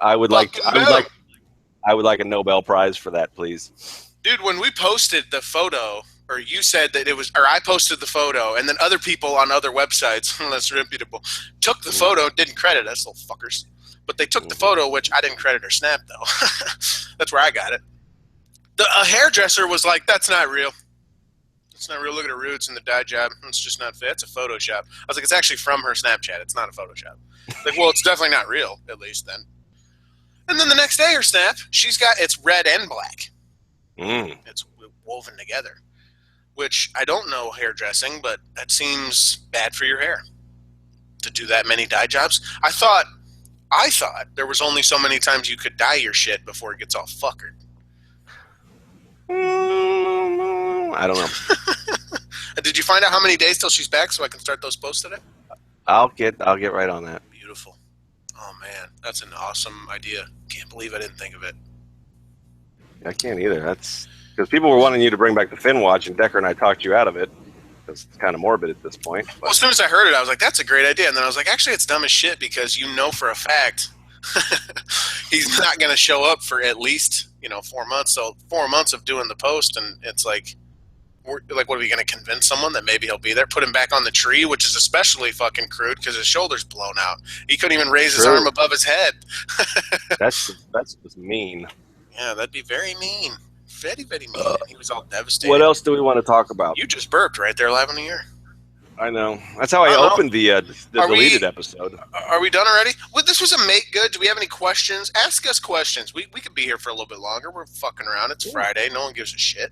I would like a Nobel Prize for that, please. Dude, when we posted the photo, or you said that it was, or I posted the photo, and then other people on other websites, less reputable, took the photo, didn't credit us, little fuckers. But they took the photo, which I didn't credit or snap, though. That's where I got it. A hairdresser was like, that's not real. It's not real. Look at her roots and the dye job. It's just not fit. It's a Photoshop. I was like, it's actually from her Snapchat. It's not a Photoshop. Like, well, it's definitely not real, at least then. And then the next day, her snap, it's red and black. It's woven together, which I don't know hairdressing, but that seems bad for your hair to do that many dye jobs. I thought there was only so many times you could dye your shit before it gets all fuckered. I don't know. Did you find out how many days till she's back so I can start those posts today? I'll get right on that. Beautiful. Oh man, that's an awesome idea. Can't believe I didn't think of it. I can't either. That's because people were wanting you to bring back the Finn watch, and Decker and I talked you out of it. It's kind of morbid at this point. Well, as soon as I heard it, I was like, that's a great idea. And then I was like, actually, it's dumb as shit because you know for a fact he's not going to show up for at least, 4 months. So 4 months of doing the post, and it's like, what are we going to convince someone that maybe he'll be there? Put him back on the tree, which is especially fucking crude because his shoulder's blown out. He couldn't even raise his arm above his head. That's just mean. Yeah, that'd be very mean. Very, very mean. He was all devastated. What else do we want to talk about? You just burped right there live on the air. I know. That's how I opened the deleted episode. Are we done already? Well, this was a make good. Do we have any questions? Ask us questions. We could be here for a little bit longer. We're fucking around. It's Friday. No one gives a shit.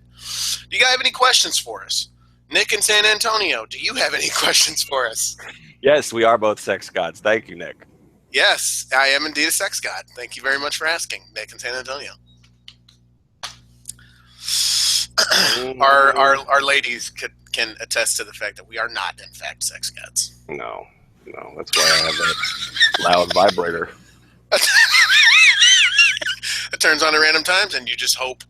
Do you guys have any questions for us? Nick in San Antonio, do you have any questions for us? Yes, we are both sex gods. Thank you, Nick. Yes, I am indeed a sex god. Thank you very much for asking, Nick in San Antonio. Our ladies can attest to the fact that we are not, in fact, sex gods. No, that's why I have that loud vibrator. It turns on at random times, and you just hope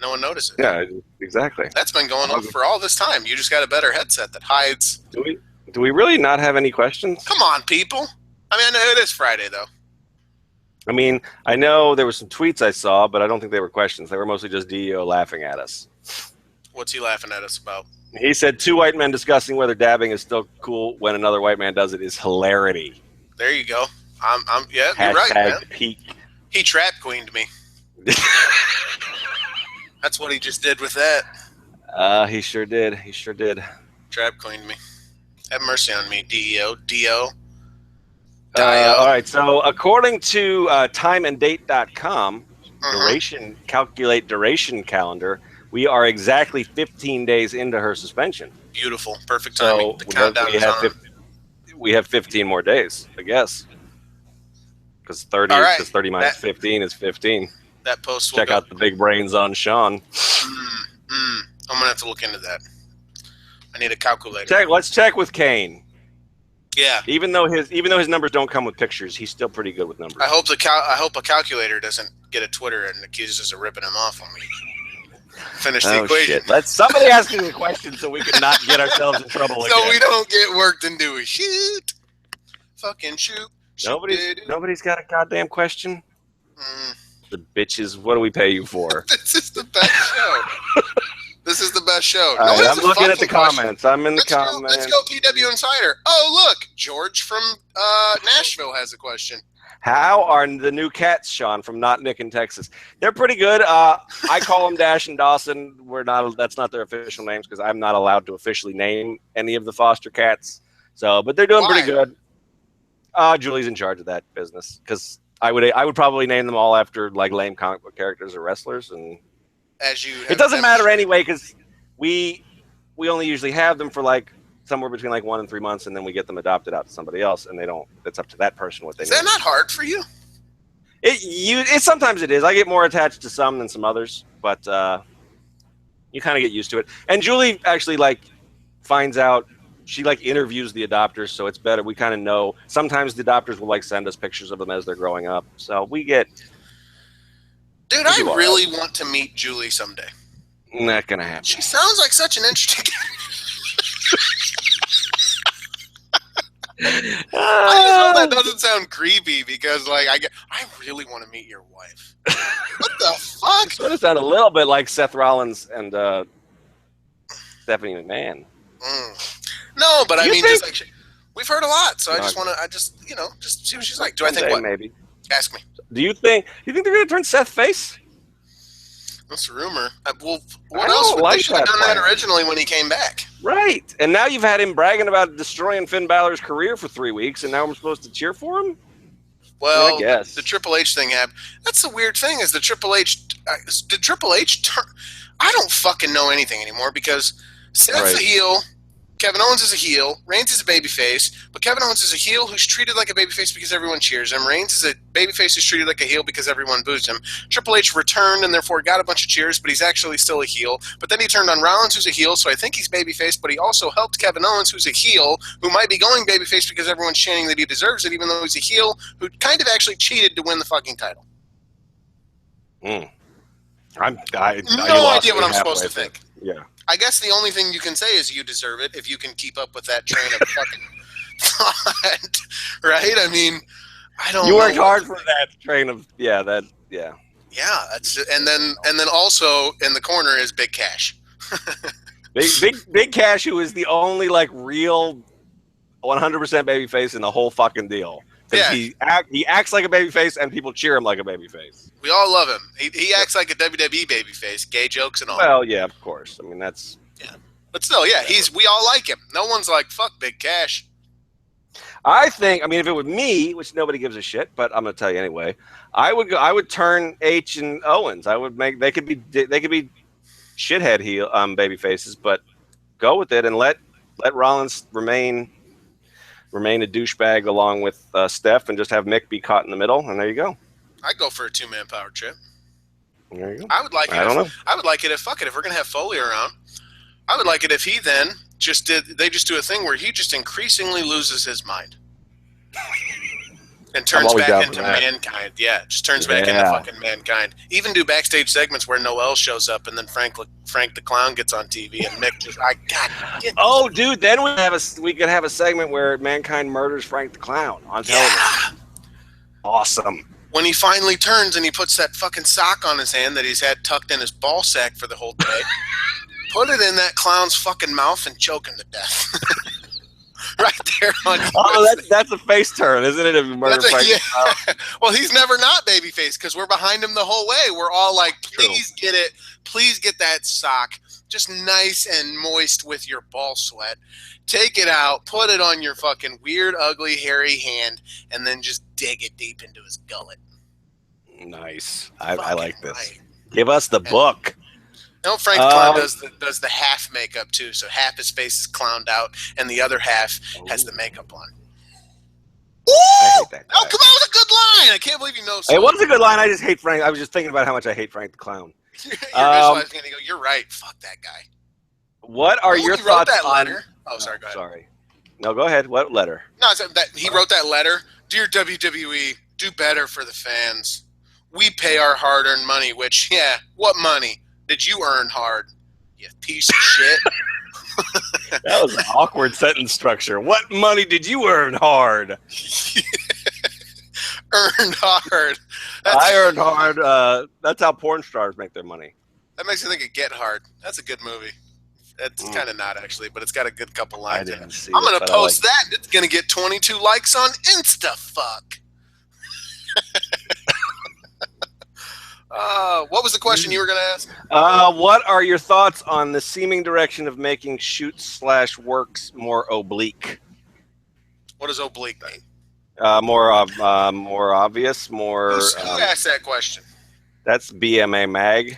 no one notices. Yeah, exactly. That's been going on for all this time. You just got a better headset that hides. Do we really not have any questions? Come on, people. I mean, I know it is Friday, though. I mean, I know there were some tweets I saw, but I don't think they were questions. They were mostly just DEO laughing at us. What's he laughing at us about? He said 2 white men discussing whether dabbing is still cool when another white man does it is hilarity. There you go. Yeah, you're right, man. Peak. He trap queened me. That's what he just did with that. He sure did. Trap queened me. Have mercy on me, DEO. Dio. All right, so according to timeanddate.com, calculate duration calendar, we are exactly 15 days into her suspension. Beautiful. Perfect timing. So the countdown is on. We have 15 more days, I guess. Because 30 minus 15 is 15. That post will Check out the big brains on Sean. I'm going to have to look into that. I need a calculator. Let's check with Kane. Yeah. Even though his numbers don't come with pictures, he's still pretty good with numbers. I hope a calculator doesn't get a Twitter and accuse us of ripping him off when we finish the equation. Shit. Let somebody ask us a question so we can not get ourselves in trouble again. So we don't get worked into a shoot. Fucking shoot. Nobody's got a goddamn question. The bitches. What do we pay you for? This is the best show. This is the best show. All right, I'm looking at the comments. I'm in the comments. Let's go PW Insider. Oh, look. George from Nashville has a question. How are the new cats, Sean, from Not Nick in Texas? They're pretty good. I call them Dash and Dawson. That's not their official names because I'm not allowed to officially name any of the foster cats. So, but they're doing Why? pretty good. Julie's in charge of that business because I would probably name them all after like lame comic book characters or wrestlers, and As you, it doesn't matter anyway because we only usually have them for like somewhere between like 1 and 3 months, and then we get them adopted out to somebody else, and they don't. It's up to that person what they. Is that not hard for you? It sometimes it is. I get more attached to some than some others, but you kind of get used to it. And Julie actually like finds out. She like interviews the adopters, so it's better. We kind of know. Sometimes the adopters will like send us pictures of them as they're growing up, so we get. Dude, I really want to meet Julie someday. Not gonna happen. She sounds like such an interesting. I just hope that doesn't sound creepy because, like, I really want to meet your wife. What the fuck? It sort of sound a little bit like Seth Rollins and Stephanie McMahon. No, but I mean, think... just like we've heard a lot, so I just want to, just see what she's like. Do I think what? Maybe. Ask me. Do you think they're going to turn Seth face? That's a rumor. Well, what else? They should have done that originally when he came back. Right. And now you've had him bragging about destroying Finn Balor's career for 3 weeks, and now I'm supposed to cheer for him? Well, I guess. the Triple H thing happened. That's the weird thing is the Triple H turn. I don't fucking know anything anymore because Seth's a heel. Kevin Owens is a heel. Reigns is a babyface. But Kevin Owens is a heel who's treated like a babyface because everyone cheers him. Reigns is a babyface who's treated like a heel because everyone boos him. Triple H returned and therefore got a bunch of cheers, but he's actually still a heel. But then he turned on Rollins, who's a heel, so I think he's babyface, but he also helped Kevin Owens, who's a heel, who might be going babyface because everyone's chanting that he deserves it, even though he's a heel, who kind of actually cheated to win the fucking title. I no idea what I'm supposed to think. Yeah. I guess the only thing you can say is you deserve it if you can keep up with that train of fucking thought, right? I mean, I don't. You worked hard for that train of yeah. Yeah, that's and then also in the corner is Big Cash. Big Cash, who is the only like real 100% babyface in the whole fucking deal. Yeah. He acts like a babyface, and people cheer him like a babyface. We all love him. He acts like a WWE babyface, gay jokes and all. Well, yeah, of course. I mean, that's but still, yeah, we all like him. No one's like fuck Big Cash. I think. If it were me, which nobody gives a shit, but I'm gonna tell you anyway. I would turn H and Owens. I would make they could be shithead heel baby faces, but go with it and let Rollins remain a douchebag along with Steph, and just have Mick be caught in the middle, and there you go. I'd go for a 2-man power trip. There you go. I would like it. I would like it if if we're gonna have Foley around, I would like it if he then they just do a thing where he just increasingly loses his mind. And turns back into mankind. Yeah, just turns back into fucking mankind. Even do backstage segments where Noel shows up and then Frank the Clown gets on TV and Mick just dude, then we could have a segment where mankind murders Frank the Clown on television. Yeah. Awesome. When he finally turns and he puts that fucking sock on his hand that he's had tucked in his ball sack for the whole day, put it in that clown's fucking mouth and choke him to death. Right there on that's a face turn, isn't it? If you murder Frank. Yeah. Well, he's never not babyface because we're behind him the whole way. We're all like, please get it. Please get that sock just nice and moist with your ball sweat. Take it out, put it on your fucking weird, ugly, hairy hand, and then just dig it deep into his gullet. Nice. I like this. Right. Give us the book. No, Frank the Clown does the half makeup too, so half his face is clowned out, and the other half has the makeup on. Ooh! I hate that guy. Oh, come on, with a good line! I can't believe you know. It was a good line. I just hate Frank. I was just thinking about how much I hate Frank the Clown. You're visualizing and you go, "You're right. Fuck that guy." What are your thoughts that on? Letter? Oh, sorry. Go ahead. Sorry. No, go ahead. What letter? No, he wrote that letter. Dear WWE, do better for the fans. We pay our hard-earned money. Which, what money did you earn hard? You piece of shit. That was an awkward sentence structure. What money did you earn hard? Earned hard. I earned hard. That's how porn stars make their money. That makes me think of Get Hard. That's a good movie. It's kind of not, actually, but it's got a good couple lines in it. I'm going to post that. It's going to get 22 likes on InstaFuck. What was the question you were going to ask? What are your thoughts on the seeming direction of making shoots/works more oblique? What does oblique mean? More obvious. More. Who asked that question? That's BMA Mag.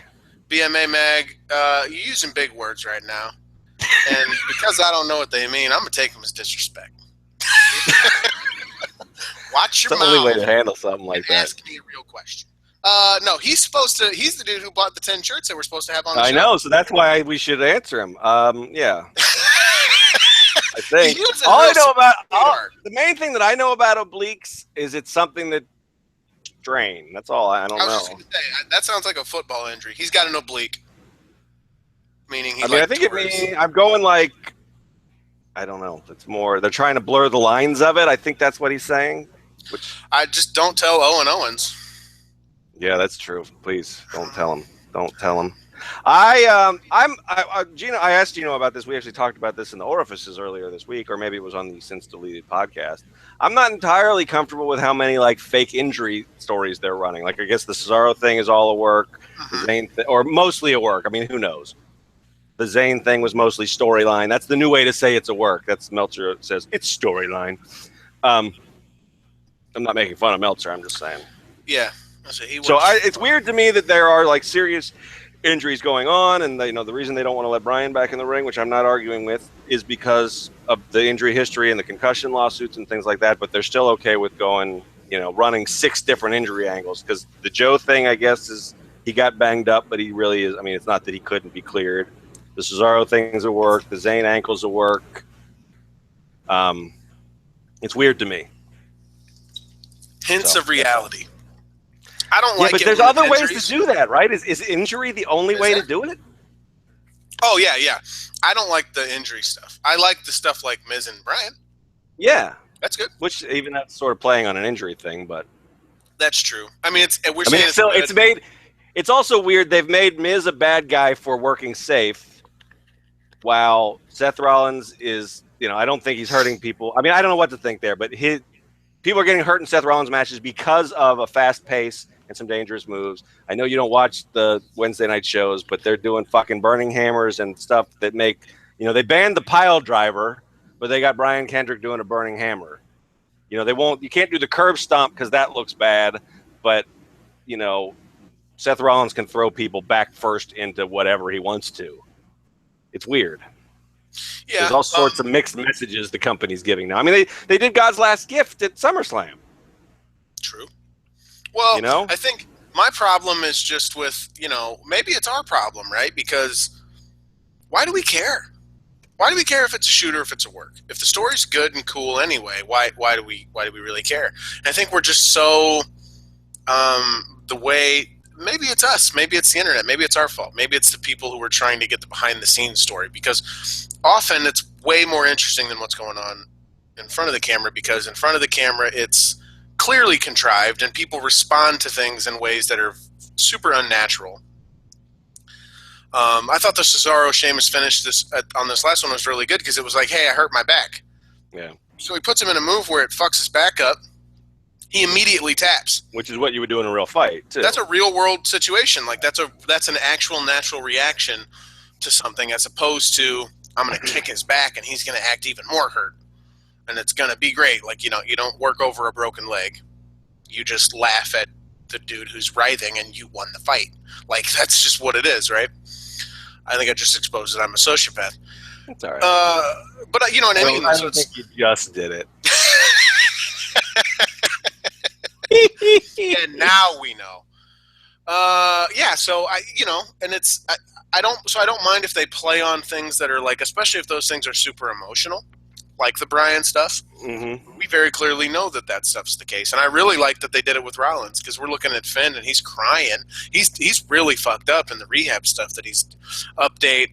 BMA Mag. You're using big words right now, and because I don't know what they mean, I'm gonna take them as disrespect. Watch your mouth. It's the only way to handle something like that. Ask me a real question. No, he's the dude who bought the 10 shirts that we're supposed to have on the show. I know, so that's why we should answer him. Yeah. I think. The main thing that I know about obliques is it's something that strain. That's all. I don't know. Just gonna say, that sounds like a football injury. He's got an oblique. Meaning I think I'm going like, I don't know. It's more, they're trying to blur the lines of it. I think that's what he's saying. Which I just don't tell Owen Owens. Yeah, that's true. Please don't tell him. Don't tell him. I asked Geno about this. We actually talked about this in the orifices earlier this week, or maybe it was on the since deleted podcast. I'm not entirely comfortable with how many like fake injury stories they're running. Like, I guess the Cesaro thing is all a work, the Zayn or mostly a work. I mean, who knows? The Zayn thing was mostly storyline. That's the new way to say it's a work. That's Meltzer says it's storyline. I'm not making fun of Meltzer. I'm just saying. Yeah. It's weird to me that there are like serious injuries going on, and the reason they don't want to let Bryan back in the ring, which I'm not arguing with, is because of the injury history and the concussion lawsuits and things like that. But they're still okay with going, running 6 different injury angles, because the Joe thing, I guess, is he got banged up, but he really is. I mean, it's not that he couldn't be cleared. The Cesaro thing's a work. The Zayn ankle's a work. It's weird to me. Hints of reality. I don't like it. But there's other ways to do that, right? Is injury the only way to do it? Oh, yeah. I don't like the injury stuff. I like the stuff like Miz and Bryan. Yeah. That's good. Which, even that's sort of playing on an injury thing, but... That's true. I mean, it's also weird. They've made Miz a bad guy for working safe, while Seth Rollins is, I don't think he's hurting people. I mean, I don't know what to think there, but people are getting hurt in Seth Rollins matches because of a fast pace and some dangerous moves. I know you don't watch the Wednesday night shows, but they're doing fucking burning hammers and stuff that make, they banned the pile driver, but they got Brian Kendrick doing a burning hammer. You can't do the curb stomp because that looks bad, but, Seth Rollins can throw people back first into whatever he wants to. It's weird. Yeah. There's all sorts of mixed messages the company's giving now. I mean, they did God's Last Gift at SummerSlam. True. Well, I think my problem is just with, maybe it's our problem, right? Because why do we care? Why do we care if it's a shoot or if it's a work? If the story's good and cool anyway, why do we really care? And I think we're just so the way. Maybe it's us. Maybe it's the internet. Maybe it's our fault. Maybe it's the people who are trying to get the behind-the-scenes story. Because often it's way more interesting than what's going on in front of the camera. Because in front of the camera, it's clearly contrived, and people respond to things in ways that are super unnatural. I thought the Cesaro Sheamus finish on this last one was really good because it was like, hey, I hurt my back. Yeah. So he puts him in a move where it fucks his back up. He immediately taps, which is what you would do in a real fight too. That's a real world situation. Like that's an actual natural reaction to something, as opposed to I'm going to kick his back and he's going to act even more hurt, and it's going to be great. Like you don't work over a broken leg, you just laugh at the dude who's writhing and you won the fight. Like that's just what it is, right? I think I just exposed that I'm a sociopath. That's all right. But what I mean. I don't think you just did it. And now we know. So I don't mind if they play on things that are like, especially if those things are super emotional, like the Bryan stuff. Mm-hmm. We very clearly know that stuff's the case, and I really like that they did it with Rollins, because we're looking at Finn and he's crying. He's really fucked up in the rehab stuff that he's update.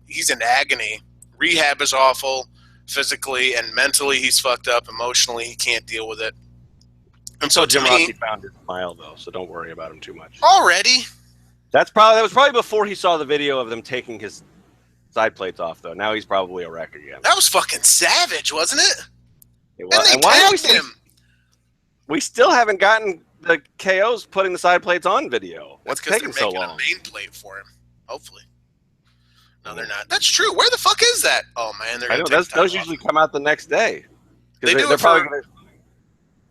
He's in agony. Rehab is awful, physically and mentally. He's fucked up emotionally. He can't deal with it. And so Jim Rocky found his smile though, so don't worry about him too much. Already? That was probably before he saw the video of them taking his side plates off, though. Now he's probably a wreck again. That was fucking savage, wasn't it? It was. And why tagged him? We still haven't gotten the KOs putting the side plates on video. What's taking so long? They're making a main plate for him. Hopefully. No, they're not. That's true. Where the fuck is that? Oh man, they're. Those usually come out the next day. They do they're it probably for. gonna,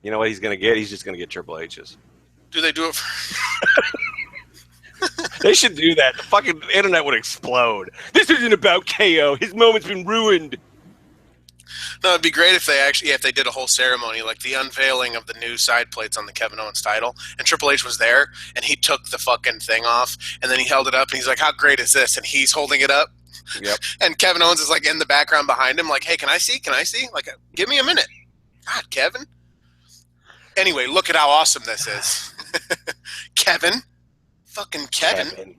you know what he's going to get? He's just going to get Triple H's. Do they do it for? They should do that. The fucking internet would explode. This isn't about KO. His moment's been ruined. No, it'd be great if they did a whole ceremony, like the unveiling of the new side plates on the Kevin Owens title, and Triple H was there, and he took the fucking thing off, and then he held it up, and he's like, "How great is this?" And he's holding it up, Yep. and Kevin Owens is like in the background behind him, like, "Hey, can I see? Can I see? Like, give me a minute." God, Kevin. Anyway, look at how awesome this is, Kevin. Fucking Kevin.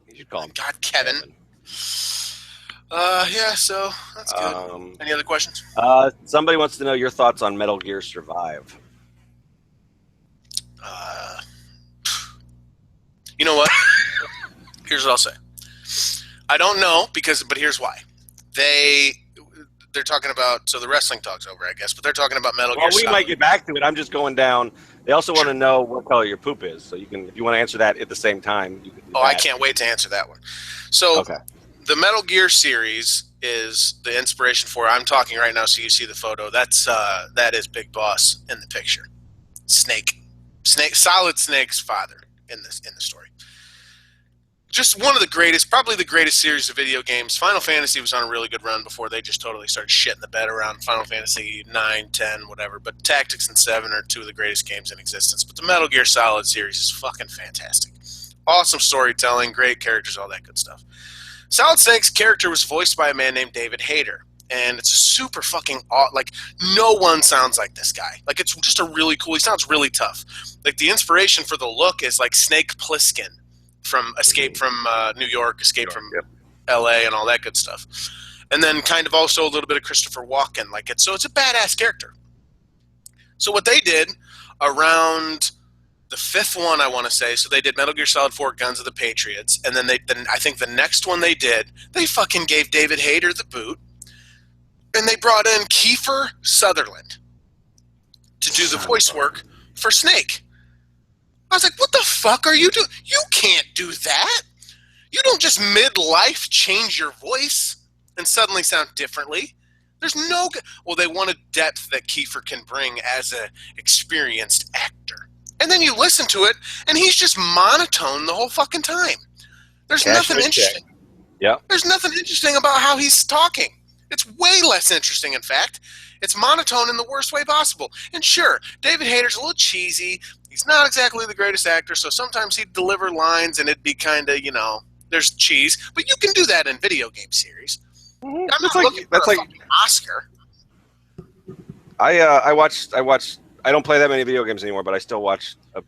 You should call him. God, Kevin. Yeah, so that's good. Any other questions? Somebody wants to know your thoughts on Metal Gear Survive. You know what? Here's what I'll say. I don't know but here's why. They're talking about, so the wrestling talk's over, I guess, but they're talking about Metal Gear Well, we might get back to it. I'm just going down. They also want to know what color your poop is, so you can, if you want to answer that at the same time. You can do that. I can't wait to answer that one. So, okay. The Metal Gear series is the inspiration for. I'm talking right now, so you see the photo. That is Big Boss in the picture. Snake, Solid Snake's father in the story. Just one of the greatest, probably the greatest series of video games. Final Fantasy was on a really good run before they just totally started shitting the bed around Final Fantasy 9, 10, whatever. But Tactics and 7 are two of the greatest games in existence. But the Metal Gear Solid series is fucking fantastic. Awesome storytelling, great characters, all that good stuff. Solid Snake's character was voiced by a man named David Hayter, and it's super fucking like no one sounds like this guy. Like it's just a really cool. He sounds really tough. Like the inspiration for the look is like Snake Plissken from Escape from New York, Escape from L.A. and all that good stuff, and then kind of also a little bit of Christopher Walken. Like it's a badass character. So what they did around the fifth one, I want to say, so they did Metal Gear Solid 4 Guns of the Patriots, and then I think the next one they did, they fucking gave David Hayter the boot, and they brought in Kiefer Sutherland to do the voice work for Snake. I was like, what the fuck are you doing? You can't do that. You don't just midlife change your voice and suddenly sound differently. There's no... Well, they wanted depth that Kiefer can bring as an experienced actor. And then you listen to it, and he's just monotone the whole fucking time. There's nothing interesting. Yeah. There's nothing interesting about how he's talking. It's way less interesting, in fact. It's monotone in the worst way possible. And sure, David Hayter's a little cheesy. He's not exactly the greatest actor, so sometimes he'd deliver lines, and it'd be kind of, there's cheese. But you can do that in video game series. Mm-hmm. I'm not looking for a fucking Oscar. I watched. I don't play that many video games anymore, but I still watch a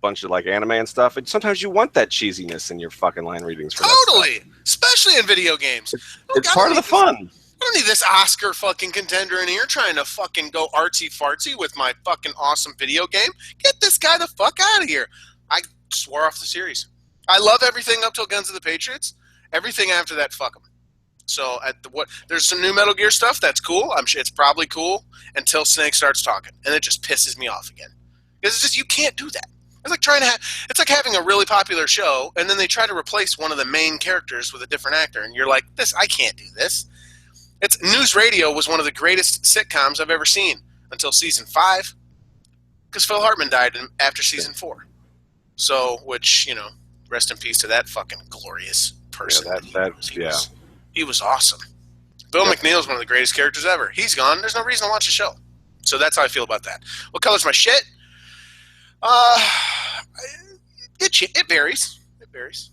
bunch of like anime and stuff. And sometimes you want that cheesiness in your fucking line readings. For totally, especially in video games. It's part of the fun. I don't need this Oscar fucking contender in here trying to fucking go artsy fartsy with my fucking awesome video game. Get this guy the fuck out of here. I swore off the series. I love everything up till Guns of the Patriots. Everything after that, fuck them. So there's some new Metal Gear stuff that's cool. I'm sure it's probably cool until Snake starts talking, and it just pisses me off again. Because it's just, you can't do that. It's like it's like having a really popular show, and then they try to replace one of the main characters with a different actor, and you're like, I can't do this. News Radio was one of the greatest sitcoms I've ever seen until season 5, because Phil Hartman died after season 4. So, which, rest in peace to that fucking glorious person. He was awesome. Bill McNeil is one of the greatest characters ever. He's gone. There's no reason to watch the show. So that's how I feel about that. What color's my shit? It varies. It varies.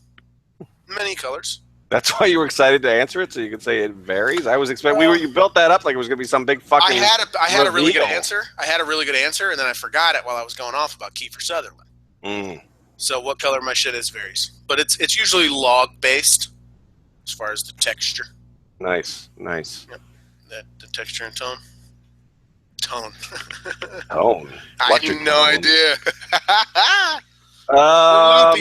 Many colors. That's why you were excited to answer it, so you could say it varies. I was expecting you built that up like it was going to be some big fucking. I had a really good answer. And then I forgot it while I was going off about Kiefer Sutherland. Mm. So what color my shit is varies, but it's usually log based as far as the texture. Nice. Yep. The texture and tone. Tone. I have no idea.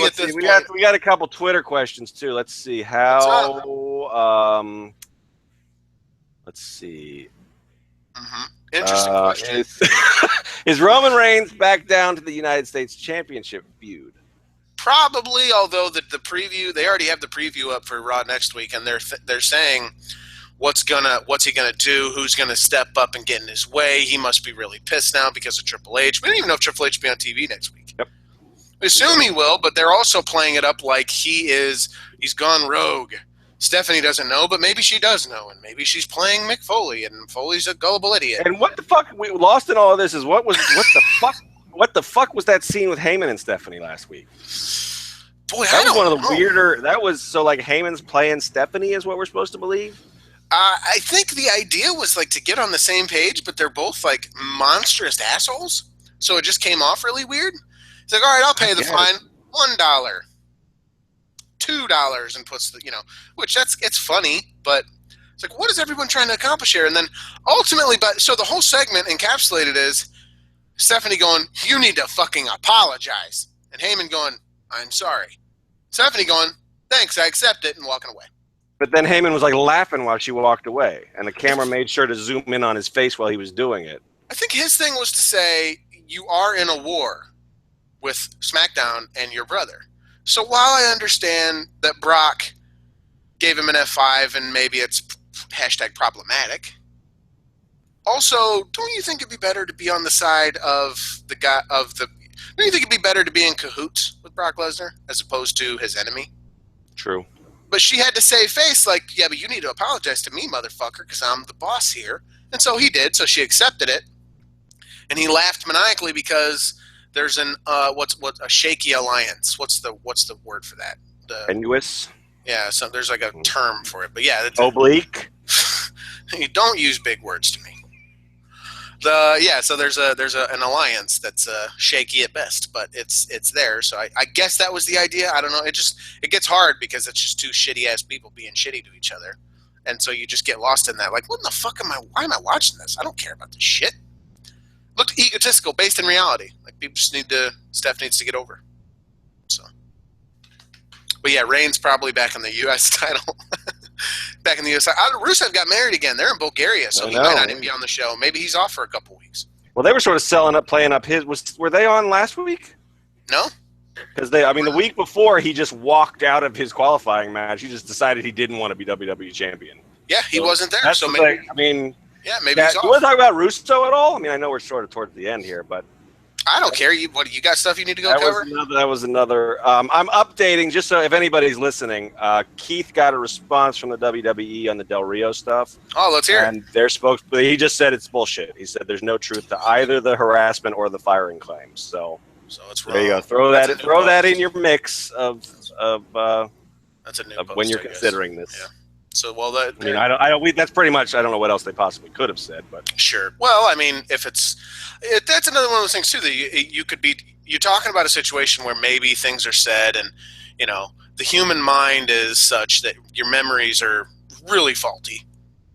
Let's see. We got a couple Twitter questions too. Let's see how. Let's see. Mm-hmm. Interesting question. Is Roman Reigns back down to the United States Championship feud? Probably, although the preview, they already have the preview up for Raw next week, and they're saying what's he gonna do? Who's gonna step up and get in his way? He must be really pissed now because of Triple H. We don't even know if Triple H will be on TV next week. Yep. We assume he will, but they're also playing it up like he's gone rogue. Stephanie doesn't know, but maybe she does know, and maybe she's playing Mick Foley, and Foley's a gullible idiot. And what the fuck we lost in all of this is what the fuck was that scene with Heyman and Stephanie last week? Boy, that was one of the weirder. That was so like Heyman's playing Stephanie is what we're supposed to believe. I think the idea was like to get on the same page, but they're both like monstrous assholes, so it just came off really weird. It's like, all right, I'll pay the fine, $1. $2 and puts the, which it's funny, but it's like, what is everyone trying to accomplish here? And then ultimately, so the whole segment encapsulated is Stephanie going, you need to fucking apologize. And Heyman going, I'm sorry. Stephanie going, thanks, I accept it, and walking away. But then Heyman was like laughing while she walked away, and the camera made sure to zoom in on his face while he was doing it. I think his thing was to say, you are in a war with SmackDown and your brother. So while I understand that Brock gave him an F5 and maybe it's hashtag problematic, also, don't you think it'd be better to be on the side of the guy don't you think it'd be better to be in cahoots with Brock Lesnar as opposed to his enemy? True. But she had to save face like, yeah, but you need to apologize to me, motherfucker, because I'm the boss here. And so he did, so she accepted it. And he laughed maniacally because there's what's a shaky alliance. What's the word for that? Tenuous? Yeah, so there's like a term for it. But yeah, oblique. You don't use big words to me. So there's an alliance that's shaky at best, but it's there. So I guess that was the idea. I don't know. It gets hard because it's just two shitty ass people being shitty to each other, and so you just get lost in that. Like, what in the fuck why am I watching this? I don't care about this shit. Looked egotistical, based in reality. Like, people just Steph needs to get over. So, but yeah, Reigns probably back in the U.S. title. Back in the U.S. Rusev got married again. They're in Bulgaria, so he might not even be on the show. Maybe he's off for a couple weeks. Well, they were sort of playing up his. Were they on last week? No. Because the week before he just walked out of his qualifying match. He just decided he didn't want to be WWE champion. Yeah, he wasn't there. So maybe. Yeah, maybe he's off. Do you want to talk about Russo at all? I mean, I know we're sort of towards the end here, but I don't care. You got stuff you need to go cover? That was another. I'm updating just so if anybody's listening. Heath got a response from the WWE on the Del Rio stuff. Oh, let's hear it. And their spokesperson, he just said it's bullshit. He said there's no truth to either the harassment or the firing claims. So it's wrong. There you go. Throw that in your mix of that's a new of post, when you're considering this. Yeah. So that's pretty much. I don't know what else they possibly could have said, but sure. Well, I mean, that's another one of those things too that you're talking about a situation where maybe things are said, and the human mind is such that your memories are really faulty.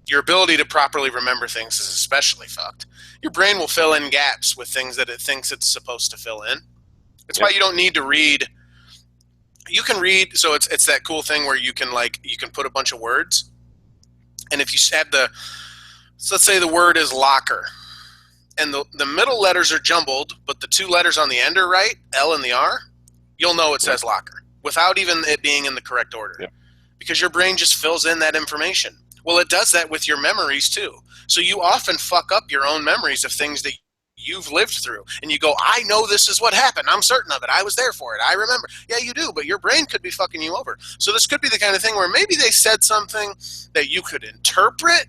Your ability to properly remember things is especially fucked. Your brain will fill in gaps with things that it thinks it's supposed to fill in. It's why you don't need to read. You can read, so it's that cool thing where you can put a bunch of words, and if you have so let's say the word is locker, and the middle letters are jumbled, but the two letters on the end are right, L and the R, you'll know it says locker without even it being in the correct order, because your brain just fills in that information. Well, it does that with your memories too. So you often fuck up your own memories of things that you've lived through, and you go, I know this is what happened. I'm certain of it. I was there for it. I remember. Yeah, you do, but your brain could be fucking you over. So this could be the kind of thing where maybe they said something that you could interpret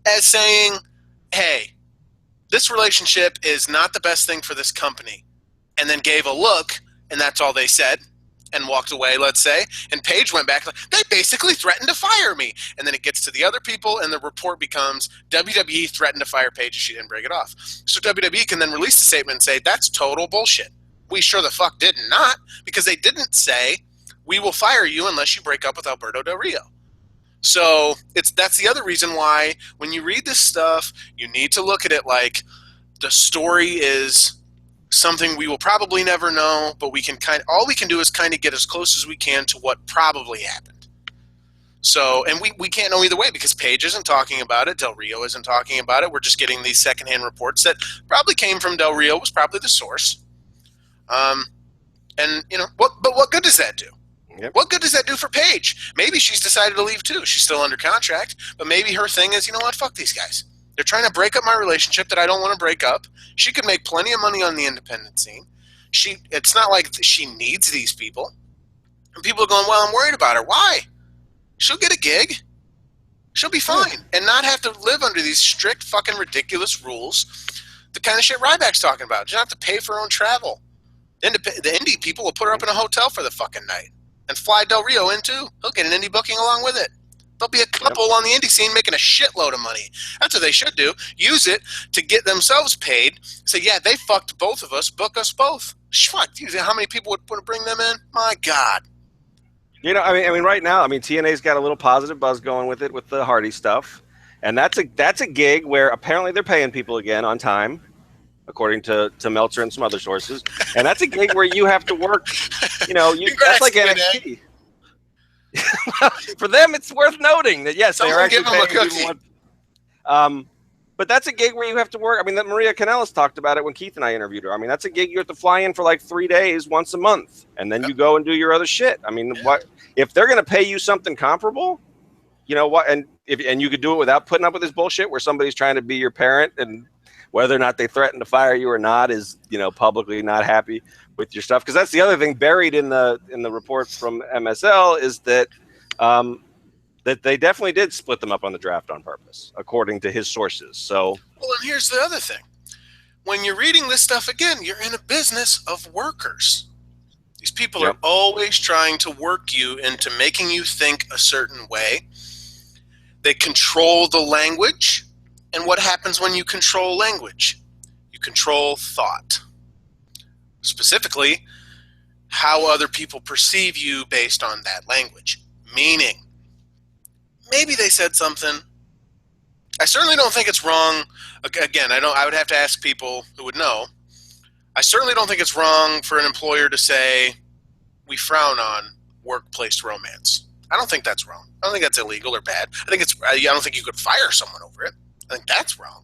as saying, hey, this relationship is not the best thing for this company, and then gave a look, and that's all they said, and walked away, let's say, and Paige went back, like, they basically threatened to fire me. And then it gets to the other people, and the report becomes WWE threatened to fire Paige if she didn't break it off. So WWE can then release the statement and say, that's total bullshit. We sure the fuck did not, because they didn't say, we will fire you unless you break up with Alberto Del Rio. So that's the other reason why when you read this stuff, you need to look at it like the story is something we will probably never know, but all we can do is kind of get as close as we can to what probably happened. So, and we can't know either way because Paige isn't talking about it, Del Rio isn't talking about it. We're just getting these secondhand reports that probably came from Del Rio, was probably the source. And what good does that do? Yep. What good does that do for Paige? Maybe she's decided to leave too. She's still under contract, but maybe her thing is, you know what, fuck these guys. They're trying to break up my relationship that I don't want to break up. She could make plenty of money on the independent scene. It's not like she needs these people. And people are going, well, I'm worried about her. Why? She'll get a gig. She'll be fine and not have to live under these strict fucking ridiculous rules. The kind of shit Ryback's talking about. She doesn't have to pay for her own travel. The indie people will put her up in a hotel for the fucking night and fly Del Rio in too. He'll get an indie booking along with it. There'll be a couple on the indie scene making a shitload of money. That's what they should do. Use it to get themselves paid. Say, yeah, they fucked both of us. Book us both. Fuck, how many people would bring them in? My God. You know, I mean, right now, TNA's got a little positive buzz going with it with the Hardy stuff, and that's a gig where apparently they're paying people again on time, according to Meltzer and some other sources, and that's a gig where you have to work. You know, that's like NXT. For them, it's worth noting that yes, they are actually paying people. But that's a gig where you have to work. I mean, that Maria Kanellis talked about it when Keith and I interviewed her. I mean, that's a gig you have to fly in for like 3 days once a month, and then you go and do your other shit. I mean, what if they're going to pay you something comparable? You know what? And you could do it without putting up with this bullshit where somebody's trying to be your parent, and whether or not they threaten to fire you or not is, you know, publicly not happy with your stuff. Because that's the other thing buried in the reports from MSL is that that they definitely did split them up on the draft on purpose, according to his sources. So, well, and here's the other thing: when you're reading this stuff again, you're in a business of workers. These people are always trying to work you into making you think a certain way. They control the language. And what happens when you control language? You control thought. Specifically, how other people perceive you based on that language. Meaning, maybe they said something. I certainly don't think it's wrong. Again, I would have to ask people who would know. I certainly don't think it's wrong for an employer to say, we frown on workplace romance. I don't think that's wrong. I don't think that's illegal or bad. I don't think you could fire someone over it. I think that's wrong.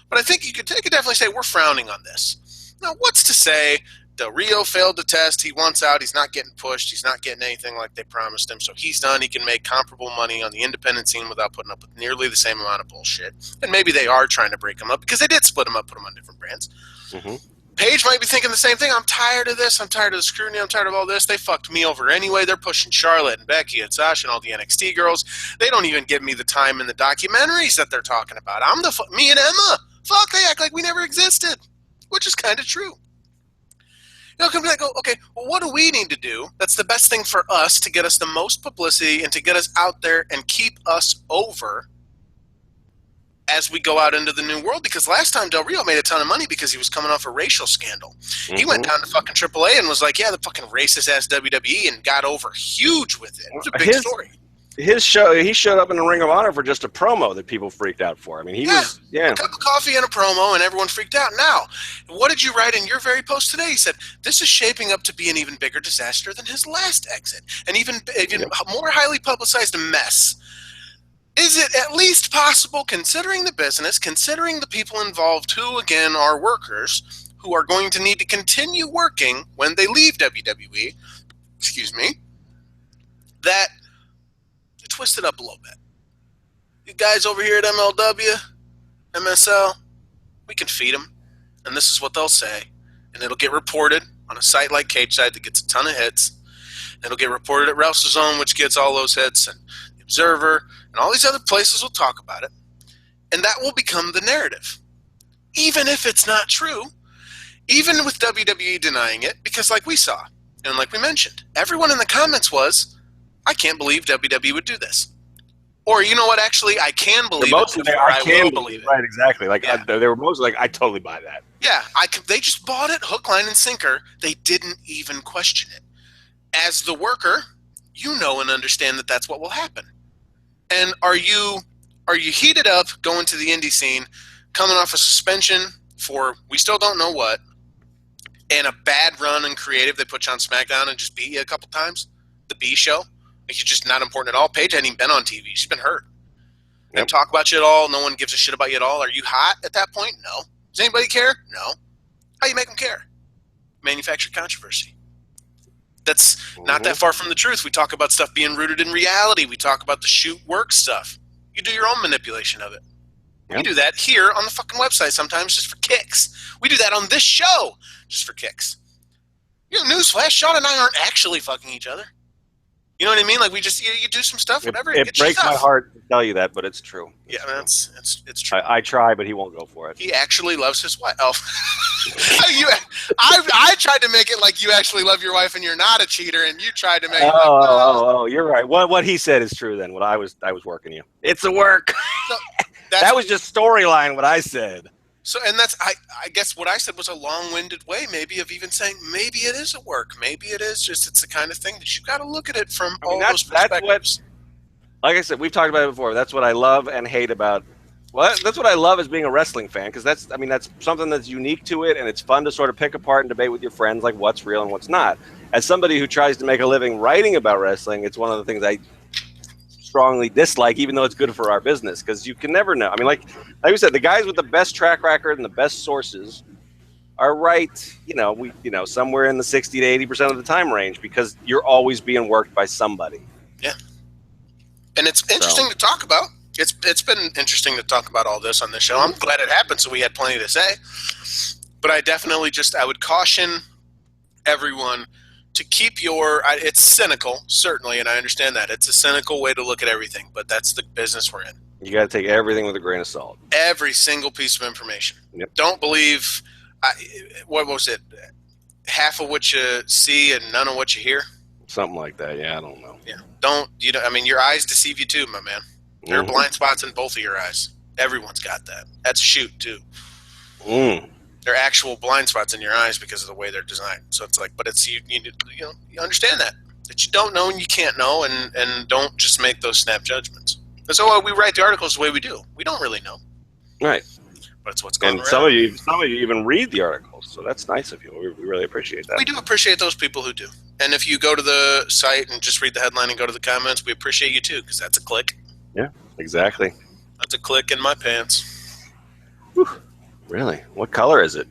But I think you could definitely say, we're frowning on this. Now, what's to say Del Rio failed the test. He wants out. He's not getting pushed. He's not getting anything like they promised him. So he's done. He can make comparable money on the independent scene without putting up with nearly the same amount of bullshit. And maybe they are trying to break him up because they did split him up, put him on different brands. Mm-hmm. Paige might be thinking the same thing. I'm tired of this. I'm tired of the scrutiny. I'm tired of all this. They fucked me over anyway. They're pushing Charlotte and Becky and Sasha and all the NXT girls. They don't even give me the time in the documentaries that they're talking about. Me and Emma. Fuck, they act like we never existed, which is kind of true. You know, come back and go, okay, well, what do we need to do that's the best thing for us to get us the most publicity and to get us out there and keep us over as we go out into the new world? Because last time Del Rio made a ton of money because he was coming off a racial scandal. Mm-hmm. He went down to fucking AAA and was like, yeah, the fucking racist-ass WWE, and got over huge with it. It was a big story. He showed up in the Ring of Honor for just a promo that people freaked out for. I mean, a cup of coffee and a promo, and everyone freaked out. Now, what did you write in your very post today? He said, this is shaping up to be an even bigger disaster than his last exit, an even more highly publicized mess. Is it at least possible, considering the business, considering the people involved who, again, are workers, who are going to need to continue working when they leave WWE, that twist it up a little bit. You guys over here at MLW, MSL, we can feed them, and this is what they'll say, and it'll get reported on a site like Cageside that gets a ton of hits. It'll get reported at WrestleZone, which gets all those hits, and the Observer, and all these other places will talk about it, and that will become the narrative. Even if it's not true, even with WWE denying it, because like we saw, and like we mentioned, everyone in the comments was, I can't believe WWE would do this. Or, you know what, actually, I can believe it. I will believe it. Right, exactly. They were mostly like, I totally buy that. Yeah, they just bought it hook, line, and sinker. They didn't even question it. As the worker, you know and understand that that's what will happen. And are you heated up going to the indie scene, coming off a suspension for we still don't know what, and a bad run in creative? They put you on Smackdown and just beat you a couple times? The B show? Like, you're just not important at all. Paige hadn't even been on TV. She's been hurt. They don't talk about you at all. No one gives a shit about you at all. Are you hot at that point? No. Does anybody care? No. How you make them care? Manufactured controversy. That's not that far from the truth. We talk about stuff being rooted in reality. We talk about the shoot work stuff. You do your own manipulation of it. Yep. We do that here on the fucking website sometimes just for kicks. We do that on this show just for kicks. You know, newsflash, Sean and I aren't actually fucking each other. You know what I mean? Like, we just, you do some stuff, whatever. It breaks my heart to tell you that, but it's true. Yeah, man, it's true. I try, but he won't go for it. He actually loves his wife. Oh. I tried to make it like you actually love your wife and you're not a cheater, and you tried to make it like, you're right. What he said is true then. What I was working you. It's a work. So, that was just storyline, what I said. So, and that's, I guess what I said was a long-winded way maybe of even saying maybe it is a work. Maybe it is just, it's the kind of thing that you got to look at it from all those perspectives. Like I said, we've talked about it before. That's what I love and hate about, well, that's what I love as being a wrestling fan, because that's something that's unique to it, and it's fun to sort of pick apart and debate with your friends, like what's real and what's not. As somebody who tries to make a living writing about wrestling, it's one of the things I strongly dislike, even though it's good for our business, because you can never know. I mean, like we said, the guys with the best track record and the best sources are right, somewhere in the 60 to 80% of the time range, because you're always being worked by somebody. Yeah. And it's interesting to talk about. It's been interesting to talk about all this on this show. I'm glad it happened, so we had plenty to say. But I definitely I would caution everyone to keep it's cynical, certainly, and I understand that. It's a cynical way to look at everything, but that's the business we're in. You got to take everything with a grain of salt. Every single piece of information. Yep. Don't believe, what was it, half of what you see and none of what you hear? Something like that, yeah, I don't know. Yeah, your eyes deceive you too, my man. There are blind spots in both of your eyes. Everyone's got that. That's a shoot, too. There are actual blind spots in your eyes because of the way they're designed. So it's like, but it's you understand that you don't know and you can't know, and don't just make those snap judgments. That's why we write the articles the way we do. We don't really know, right? But it's what's going on. And some of you even read the articles, so that's nice of you. We really appreciate that. We do appreciate those people who do. And if you go to the site and just read the headline and go to the comments, we appreciate you too, because that's a click. Yeah, exactly. That's a click in my pants. Whew. Really? What color is it?